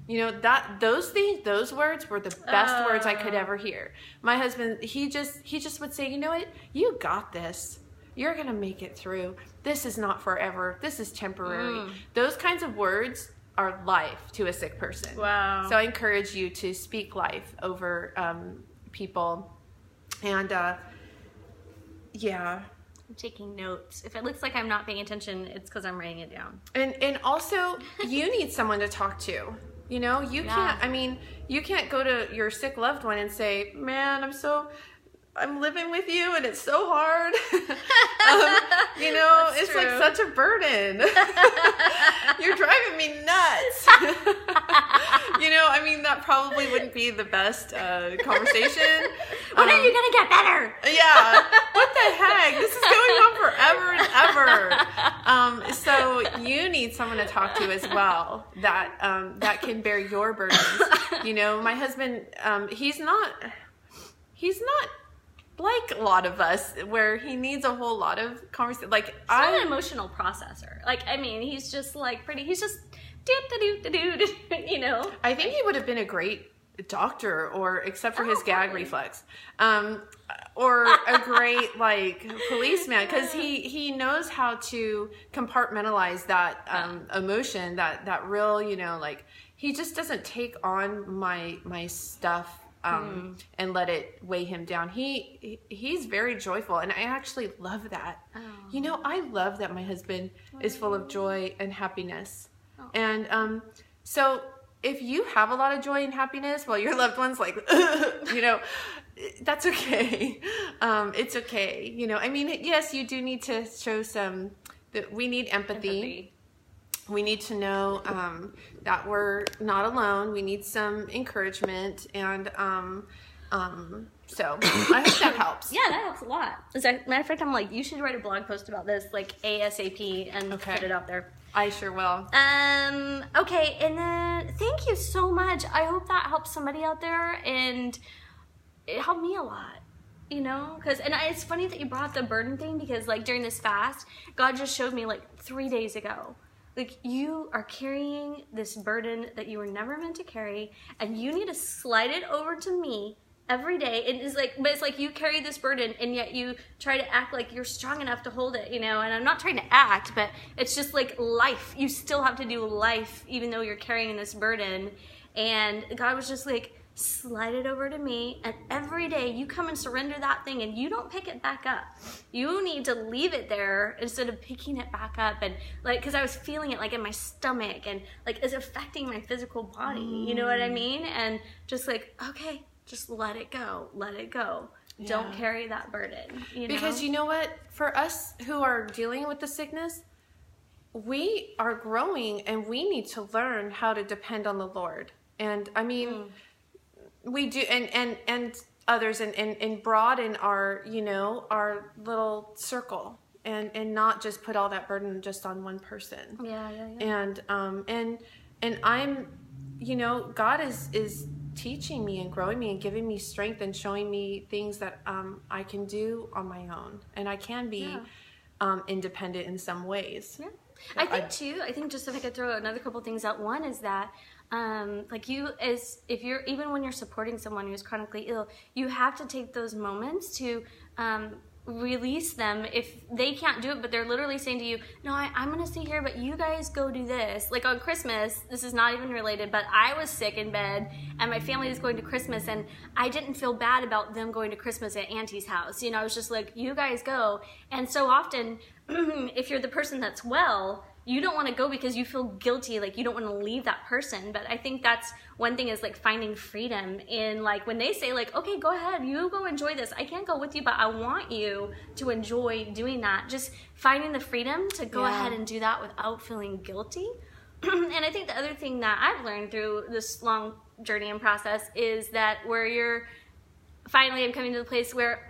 You know, those words were the best words I could ever hear. My husband, he just would say, you know what, you got this. You're going to make it through. This is not forever. This is temporary. Those kinds of words are life to a sick person. Wow. So I encourage you to speak life over people. And yeah. I'm taking notes. If it looks like I'm not paying attention, it's because I'm writing it down. And also, you need someone to talk to. You know, you can't go to your sick loved one and say, man, I'm living with you and it's so hard. You know, That's it's true. like such a burden. You're driving me nuts. You know, I mean, that probably wouldn't be the best conversation. When are you going to get better? Yeah. What the heck? This is going on forever and ever. So you need someone to talk to as well that can bear your burdens. You know, my husband, he's not like a lot of us where he needs a whole lot of conversation. Like I'm an emotional processor. Like, I mean, he's just like he's just you know. I think he would have been a great doctor, or except for his gag reflex, or a great like policeman, because he knows how to compartmentalize that emotion, that real, you know, like he just doesn't take on my stuff and let it weigh him down. He's very joyful, and I actually love that. You know, I love that my husband is full of joy and happiness. And so if you have a lot of joy and happiness while your loved one's like, you know, that's okay. It's okay. You know, I mean, yes, you do need to show that we need empathy. We need to know that we're not alone. We need some encouragement. And so I hope that helps. Yeah, that helps a lot. As a matter of fact, I'm like, you should write a blog post about this, like ASAP, and put it out there. I sure will. Okay, and then thank you so much. I hope that helps somebody out there, and it helped me a lot. You know, it's funny that you brought up the burden thing, because like during this fast, God just showed me like 3 days ago, like you are carrying this burden that you were never meant to carry, and you need to slide it over to me every day. It is like, but it's like you carry this burden, and yet you try to act like you're strong enough to hold it, you know. And I'm not trying to act, but it's just like life. You still have to do life, even though you're carrying this burden. And God was just like, slide it over to me, and every day you come and surrender that thing, and you don't pick it back up. You need to leave it there instead of picking it back up. And like, because I was feeling it like in my stomach, and like it's affecting my physical body, you know what I mean? And just like, okay, just let it go. Yeah. Don't carry that burden, you know? Because you know what, for us who are dealing with the sickness, we are growing, and we need to learn how to depend on the Lord. And I mean, we do, and others, and broaden our, you know, our little circle, and not just put all that burden just on one person. Yeah. And I'm, you know, God is teaching me and growing me and giving me strength and showing me things that I can do on my own, and I can be independent in some ways. Yeah. I think just if I could throw another couple things out. One is that like even when you're supporting someone who's chronically ill, you have to take those moments to release them if they can't do it, but they're literally saying to you, no, I'm gonna stay here, but you guys go do this. Like on Christmas, this is not even related, but I was sick in bed and my family was going to Christmas, and I didn't feel bad about them going to Christmas at Auntie's house. I was just like, you guys go. And so often if you're the person that's well, you don't want to go because you feel guilty, like you don't want to leave that person. But I think that's one thing, is like finding freedom in, like, when they say like, okay, go ahead, you go enjoy this. I can't go with you, but I want you to enjoy doing that. Just finding the freedom to go ahead and do that without feeling guilty. And I think the other thing that I've learned through this long journey and process is that where you're finally, I'm coming to the place where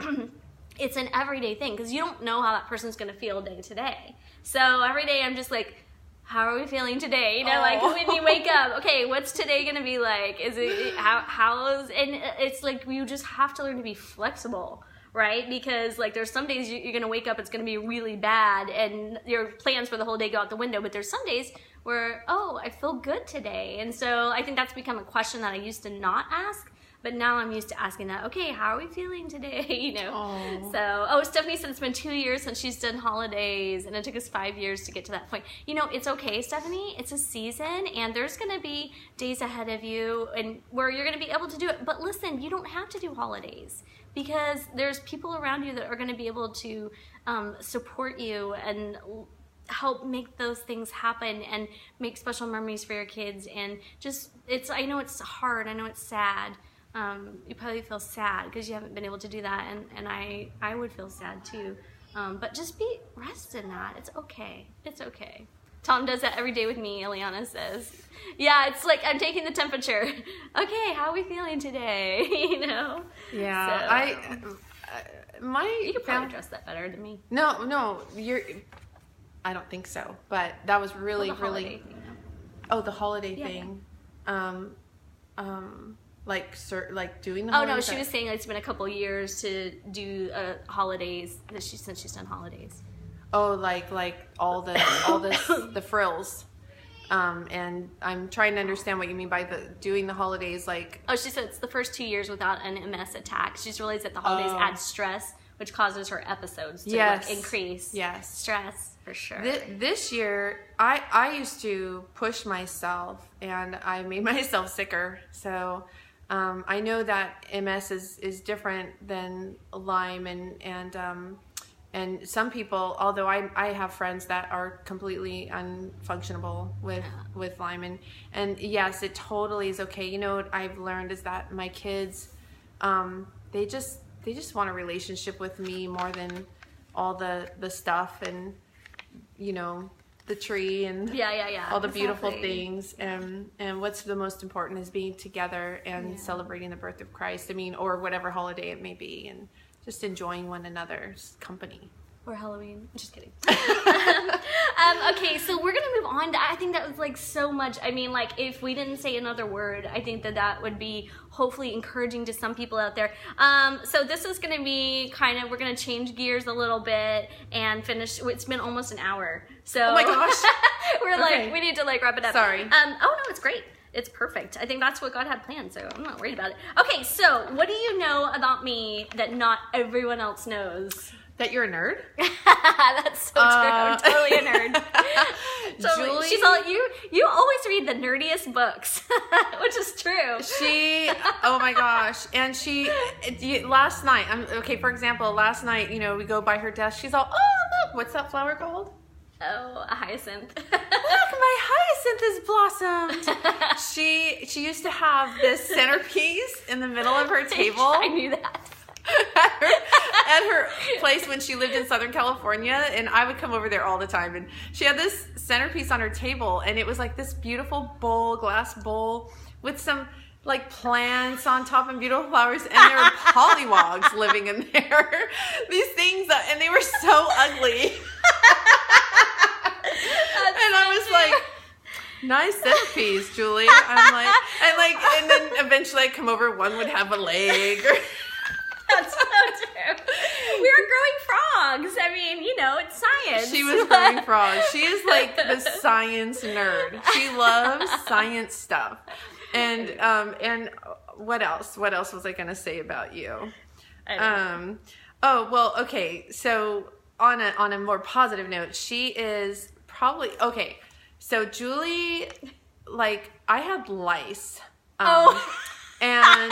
it's an everyday thing, because you don't know how that person's going to feel day to day. So every day I'm just like, how are we feeling today? Like when you wake up, okay, what's today going to be like? Is it, and it's like, you just have to learn to be flexible, right? Because like there's some days you're going to wake up, it's going to be really bad and your plans for the whole day go out the window. But there's some days where, I feel good today. And so I think that's become a question that I used to not ask. But now I'm used to asking that, okay, how are we feeling today? So, Stephanie said it's been 2 years since she's done holidays, and it took us 5 years to get to that point. It's okay, Stephanie. It's a season, and there's going to be days ahead of you and where you're going to be able to do it. But listen, you don't have to do holidays, because there's people around you that are going to be able to support you and help make those things happen and make special memories for your kids. And just, I know it's hard. I know it's sad. You probably feel sad because you haven't been able to do that, and I would feel sad too. But just rest in that. It's okay. It's okay. Tom does that every day with me, Ileana says. Yeah, it's like I'm taking the temperature. Okay, how are we feeling today? Yeah, so, you could probably dress that better than me. No, I don't think so. But that was really, really. Thing, the holiday thing. Like doing the holidays? Oh no, she was saying it's been a couple years to do holidays since she's done holidays. Oh, like all the frills. And I'm trying to understand what you mean by doing the holidays, like. Oh, she said it's the first 2 years without an MS attack. She's realized that the holidays add stress, which causes her episodes to increase. Yes. Stress, for sure. This year, I used to push myself, and I made myself sicker. So I know that MS is different than Lyme, and some people, although I have friends that are completely unfunctionable with Lyme, and yes, it totally is okay. What I've learned is that my kids, they just want a relationship with me more than all the stuff and the tree and all the beautiful things, and what's the most important is being together and celebrating the birth of Christ. or whatever holiday it may be, and just enjoying one another's company. Or Halloween. Just kidding. Okay, so we're going to move on. I think that was like so much. If we didn't say another word, I think that would be hopefully encouraging to some people out there. So this is going to be we're going to change gears a little bit and finish. It's been almost an hour. So oh my gosh. We're we need to wrap it up. Sorry. Oh no, it's great. It's perfect. I think that's what God had planned, so I'm not worried about it. Okay, so what do you know about me that not everyone else knows? That you're a nerd? That's so true. I'm totally a nerd. Totally. Julie? She's all, you always read the nerdiest books, which is true. Oh my gosh. And last night, for example, last night, we go by her desk. She's all, oh, look, what's that flower called? Oh, a hyacinth. Look, my hyacinth has blossomed. She used to have this centerpiece in the middle of her table. I knew that. At her place when she lived in Southern California, and I would come over there all the time, and she had this centerpiece on her table, and it was like this beautiful glass bowl with some like plants on top and beautiful flowers, and there were pollywogs living in there. These things and they were so ugly. And I was like, Nice centerpiece, Julie. I'm like, and then eventually I'd come over, one would have a leg. That's so true. We were growing frogs. I mean, it's science. She was growing frogs. She is like the science nerd. She loves science stuff. And what else? What else was I going to say about you? Okay. So on a more positive note, she is probably okay. So Julie, like, I had lice. And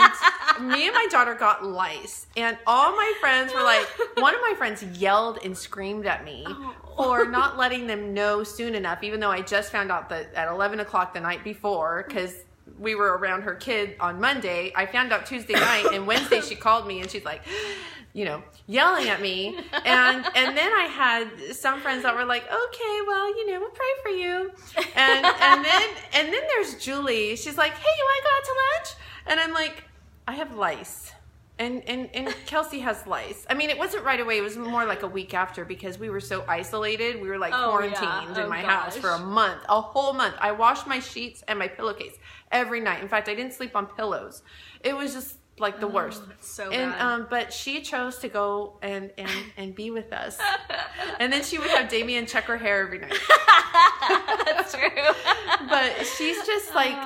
me and my daughter got lice. And all my friends were like, one of my friends yelled and screamed at me for not letting them know soon enough, even though I just found out that at 11 o'clock the night before, because we were around her kid on Monday. I found out Tuesday night, and Wednesday she called me and she's like, yelling at me. And then I had some friends that were like, okay, well, we'll pray for you. And then there's Julie. She's like, hey, you want to go out to lunch? And I'm like, I have lice. And Kelsey has lice. I mean, it wasn't right away. It was more like a week after, because we were so isolated. We were like quarantined in my house for a whole month. I washed my sheets and my pillowcase every night. In fact, I didn't sleep on pillows. It was just like the worst. So bad. But she chose to go and be with us. And then she would have Damien check her hair every night. That's true. But she's just like,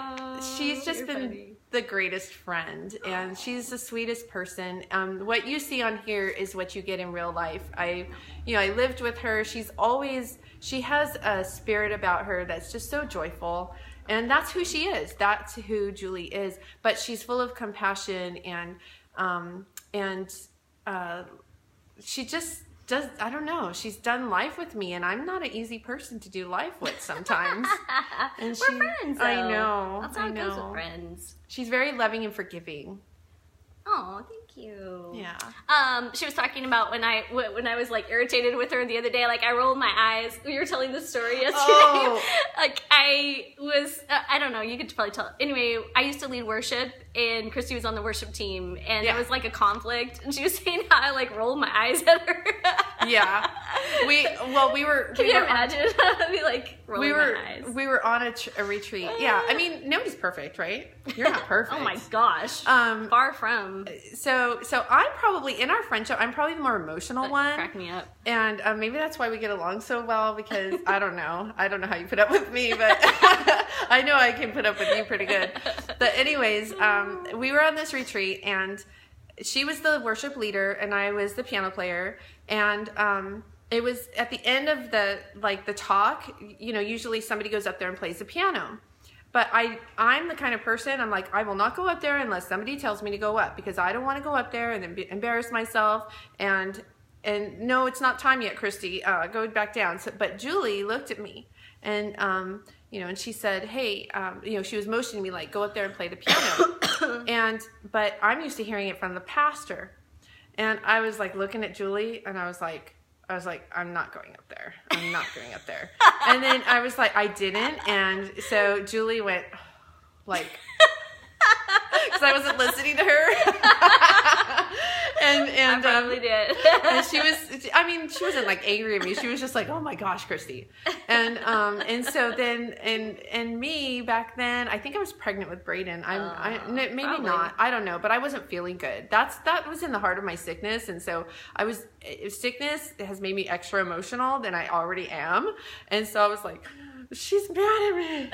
she's just been funny. The greatest friend, and she's the sweetest person. What you see on here is what you get in real life. I lived with her. She has a spirit about her that's just so joyful. And that's who she is. That's who Julie is. But she's full of compassion, and she just does. I don't know. She's done life with me, and I'm not an easy person to do life with sometimes. And we're friends, though. I know. That's how it goes with friends. She's very loving and forgiving. Oh, thank you. Yeah. She was talking about when I was like irritated with her the other day. Like, I rolled my eyes. We were telling the story yesterday. Oh. Like, I was, I don't know. You could probably tell. Anyway, I used to lead worship, and Kristie was on the worship team, and it was like a conflict. And she was saying how I like rolled my eyes at her. Yeah. We were. Can you imagine? I'd be like rolling my eyes. We were on a retreat. Yeah. I mean, nobody's perfect, right? You're not perfect. Oh my gosh. Far from. So I'm probably, in our friendship, I'm probably the more emotional one. Crack me up. And maybe that's why we get along so well, because I don't know how you put up with me, but I know I can put up with you pretty good. But anyways, we were on this retreat, and she was the worship leader and I was the piano player. And it was at the end of the talk, usually somebody goes up there and plays the piano. But I'm the kind of person, I'm like, I will not go up there unless somebody tells me to go up, because I don't want to go up there and then embarrass myself. And no, it's not time yet, Kristie. Go back down. So, but Julie looked at me, and and she said, hey, she was motioning me like, go up there and play the piano. But I'm used to hearing it from the pastor. And I was like looking at Julie, and I was like, I'm not going up there. I'm not going up there. And then I was like, I didn't. And so Julie went like, because I wasn't listening to her. and I probably did. And she wasn't like angry at me. She was just like, oh my gosh, Kristie. And so then, and me back then, I think I was pregnant with Brayden. Maybe probably not. I don't know, but I wasn't feeling good. That was in the heart of my sickness. And so sickness has made me extra emotional than I already am. And so I was like, she's mad at me.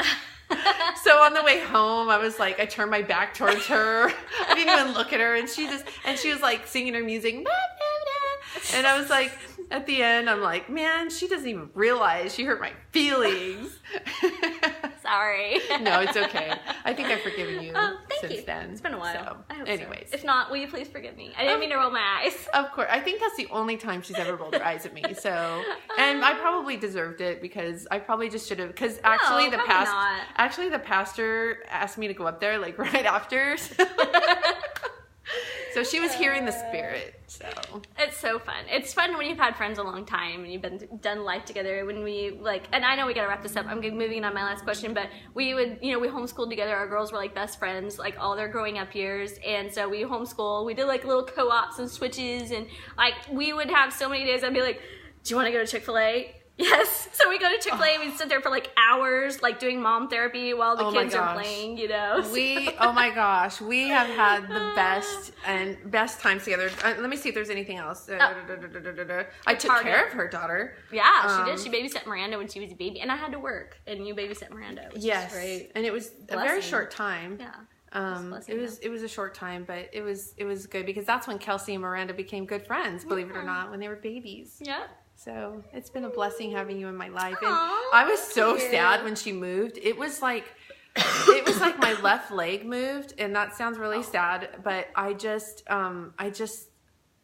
So on the way home, I was like, I turned my back towards her. I didn't even look at her. And she was like singing her music. And I was like, at the end, I'm like, man, she doesn't even realize she hurt my feelings. Sorry. No, it's okay. I think I've forgiven you since then. It's been a while. So, I hope anyways. so. If not, will you please forgive me? I didn't mean to roll my eyes. Of course. I think that's the only time she's ever rolled her eyes at me. So, and I probably deserved it, because I probably just should have, because actually the pastor asked me to go up there like right after. So she was hearing the spirit. So it's so fun. It's fun when you've had friends a long time and you've done life together. When we and I know we gotta wrap this up. I'm moving on my last question, but we would, we homeschooled together. Our girls were like best friends, like all their growing up years, and so we homeschool. We did like little co-ops and switches, and like we would have so many days. I'd be like, "Do you want to go to Chick-fil-A?" Yes. So we go to Chick-fil-A and we sit there for like hours, like doing mom therapy while the kids are playing, you know. Oh my gosh, we have had the best times together. Let me see if there's anything else. I took care of her daughter. Yeah, she did. She babysat Miranda when she was a baby, and I had to work, and you babysat Miranda, which is great. And it was a very short time. Yeah. It was a short time, but it was good because that's when Kelsey and Miranda became good friends, believe it or not, when they were babies. Yeah. So it's been a blessing having you in my life. And Aww, I was so sad when she moved. It was like my left leg moved, and that sounds really sad, but I just,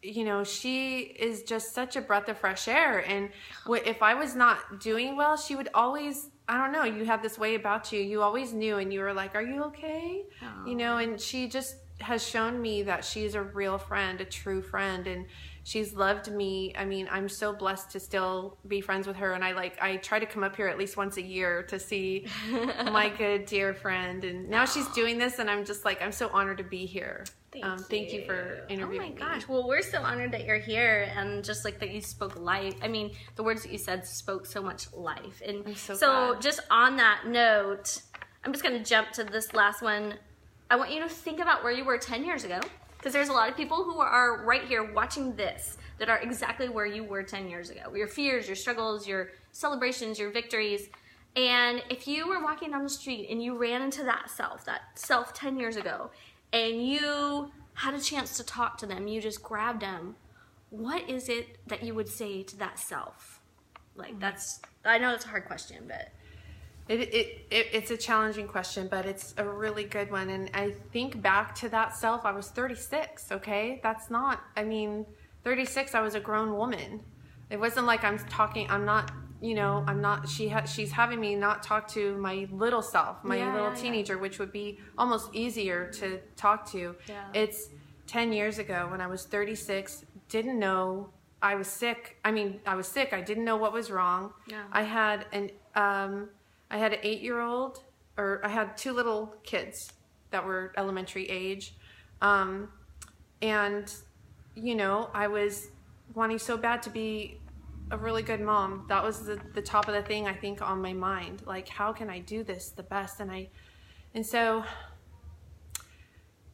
you know, she is just such a breath of fresh air. And if I was not doing well, she would always, I don't know, you had this way about you. You always knew, and you were like, are you okay? Aww. You know, and she just has shown me that she's a real friend, a true friend, and she's loved me. I mean, I'm so blessed to still be friends with her, and I try to come up here at least once a year to see my good dear friend, and now she's doing this, and I'm just like, I'm so honored to be here. Thank you for interviewing me. Oh my gosh. Well, we're so honored that you're here, and just like that you spoke life. I mean, the words that you said spoke so much life. And I'm so glad. just on that note, I'm just going to jump to this last one. I want you to think about where you were 10 years ago, because there's a lot of people who are right here watching this that are exactly where you were 10 years ago. Your fears, your struggles, your celebrations, your victories. And if you were walking down the street and you ran into that self 10 years ago, and you had a chance to talk to them, you just grabbed them, what is it that you would say to that self? Like, I know it's a hard question, but... It's a challenging question, but it's a really good one. And I think back to that self, I was 36, okay? That's not, I mean, 36, I was a grown woman. It wasn't like she's having me not talk to my little self, my little teenager, which would be almost easier to talk to. Yeah. It's 10 years ago when I was 36, didn't know I was sick. I mean, I was sick. I didn't know what was wrong. Yeah. I had an 8-year-old, or I had 2 little kids that were elementary age. And, you know, I was wanting so bad to be a really good mom. That was the top of the thing, I think, on my mind. Like, how can I do this the best? And so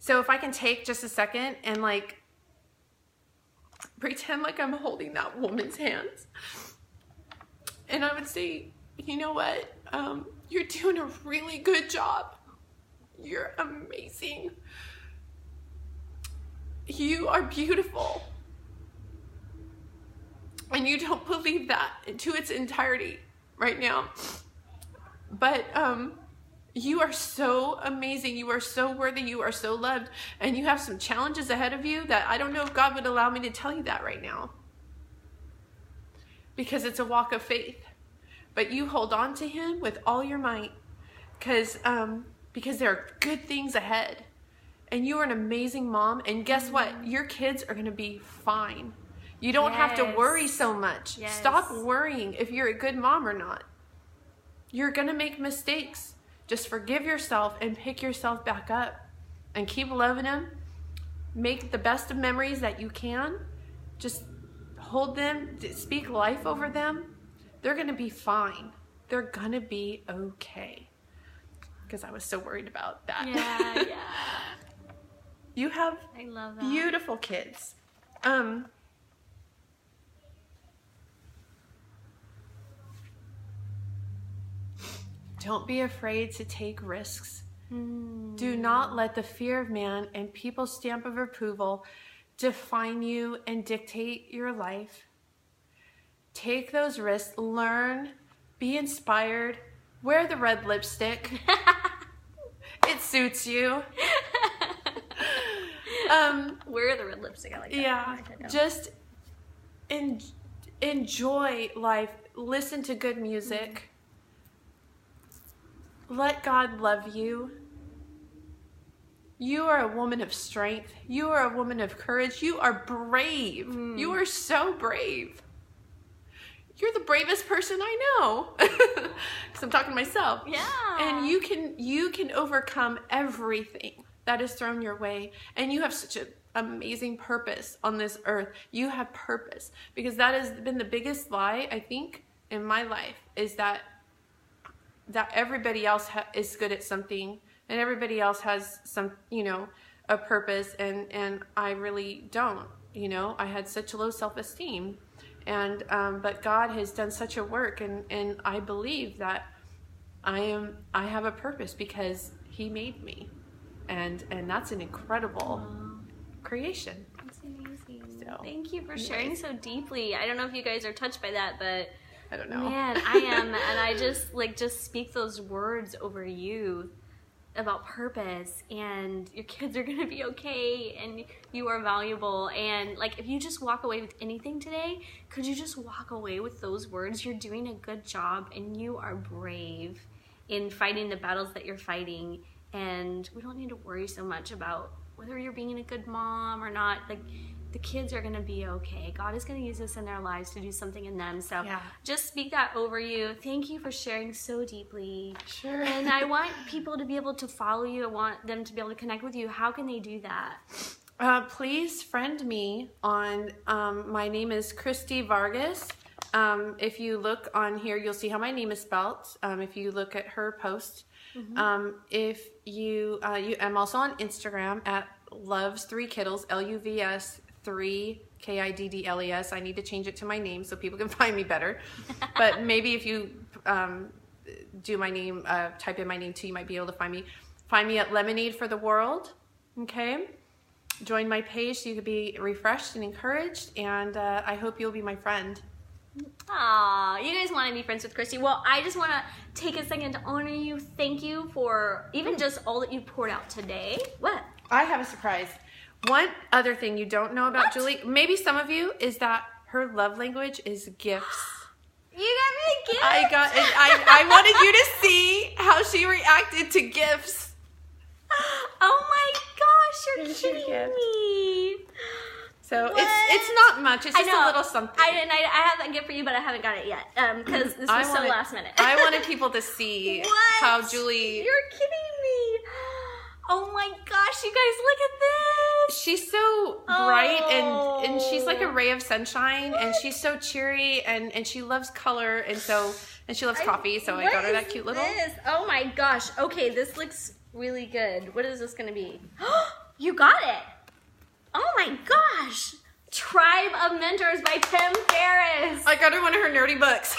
if I can take just a second and like pretend like I'm holding that woman's hands, and I would say, you know what? You're doing a really good job. You're amazing. You are beautiful. And you don't believe that to its entirety right now. But you are so amazing. You are so worthy. You are so loved. And you have some challenges ahead of you that I don't know if God would allow me to tell you that right now. Because it's a walk of faith. But you hold on to him with all your might, because there are good things ahead. And you are an amazing mom. And guess what? Your kids are going to be fine. You don't have to worry so much. Yes. Stop worrying if you're a good mom or not. You're going to make mistakes. Just forgive yourself and pick yourself back up. And keep loving them. Make the best of memories that you can. Just hold them. Speak life over them. They're going to be fine. They're going to be okay. Because I was so worried about that. Yeah. You have I love that. Beautiful kids. Don't be afraid to take risks. Do not let the fear of man and people's stamp of approval define you and dictate your life. Take those risks, learn, be inspired, wear the red lipstick. It suits you. Wear the red lipstick, I like that. Yeah, just enjoy life. Listen to good music. Let God love you. You are a woman of strength. You are a woman of courage. You are brave. You are so brave. You're the bravest person I know. Because I'm talking to myself. Yeah. And you can overcome everything that is thrown your way. And you have such an amazing purpose on this earth. You have purpose. Because that has been the biggest lie, I think, in my life is that everybody else is good at something, and everybody else has some, a purpose, and I really don't. I had such low self-esteem, and but God has done such a work, and I believe that I have a purpose because He made me, and that's an incredible creation. That's amazing. So, thank you for sharing so deeply. I don't know if you guys are touched by that, but I don't know. Man, I am, and I just speak those words over you about purpose, and your kids are gonna be okay, and you are valuable. And if you just walk away with anything today, could you just walk away with those words? You're doing a good job, and you are brave in fighting the battles that you're fighting, and we don't need to worry so much about whether you're being a good mom or not. The kids are going to be okay. God is going to use this in their lives to do something in them. So just speak that over you. Thank you for sharing so deeply. Sure. And I want people to be able to follow you. I want them to be able to connect with you. How can they do that? Please friend me on, my name is Kristie Vargas. If you look on here, you'll see how my name is spelt. If you look at her post, if I'm also on Instagram at Loves3Kiddles, Luvs 3 Kiddles. I need to change it to my name so people can find me better. But maybe if you do my name, type in my name too, you might be able to find me. Find me at Lemonade for the World. Okay. Join my page so you can be refreshed and encouraged, and I hope you'll be my friend. Aw, you guys want to be friends with Kristie. Well, I just want to take a second to honor you. Thank you for even just all that you poured out today. What? I have a surprise. One other thing you don't know about Julie, maybe some of you, is that her love language is gifts. You got me a gift? I wanted you to see how she reacted to gifts. Oh my gosh, you're kidding me. So it's not much. It's just a little something. I have that gift for you, but I haven't got it yet because this was so last minute. I wanted people to see how Julie. You're kidding me. Oh my gosh, you guys, look at this. She's so bright and she's like a ray of sunshine. And she's so cheery and she loves color and she loves coffee. So I got her that cute little. Oh my gosh. Okay, this looks really good. What is this going to be? You got it. Oh my gosh. Tribe of Mentors by Tim Ferriss. I got her one of her nerdy books.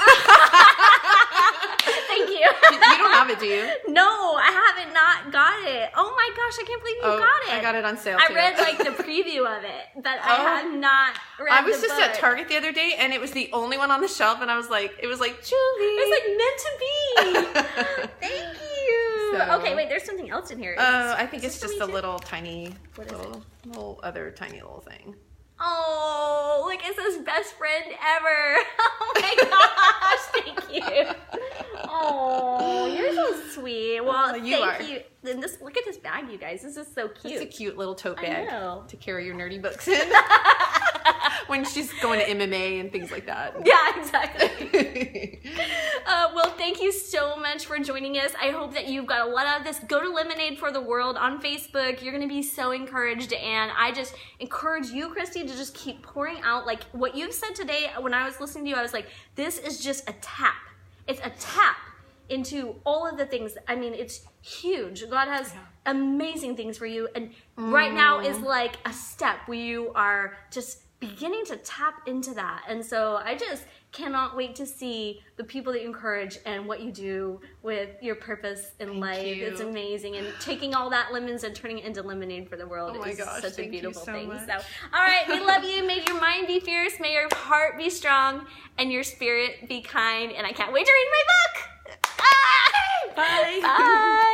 Thank you. You don't have it, do you? No, I haven't not got it. Oh my gosh, I can't believe you got it. I got it on sale I too. read the preview of it, but I have not read I was the just book. at Target the other day, and it was the only one on the shelf, and I was like, Julie. It's meant to be. Thank you. So, okay, wait, there's something else in here. I think it's just a little tiny, what is it? little other tiny little thing. Oh, look, it says best friend ever. Oh my gosh, thank you. Oh, you're so sweet. Well, thank you. Then look at this bag, you guys. This is so cute. It's a cute little tote bag to carry your nerdy books in. When she's going to MMA and things like that. Yeah, exactly. Well, thank you so much for joining us. I hope that you've got a lot out of this. Go to Lemonade for the World on Facebook. You're going to be so encouraged. And I just encourage you, Kristie, to just keep pouring out. Like what you've said today, when I was listening to you, I was like, this is just a tap. It's a tap into all of the things. I mean, it's huge. God has amazing things for you. And right now is like a step where you are just beginning to tap into that. And so I just cannot wait to see the people that you encourage and what you do with your purpose in life. It's amazing. And taking all that lemons and turning it into lemonade for the world is such a beautiful thing. So, all right, we love you. May your mind be fierce. May your heart be strong and your spirit be kind. And I can't wait to read my book. Bye. Bye. Bye.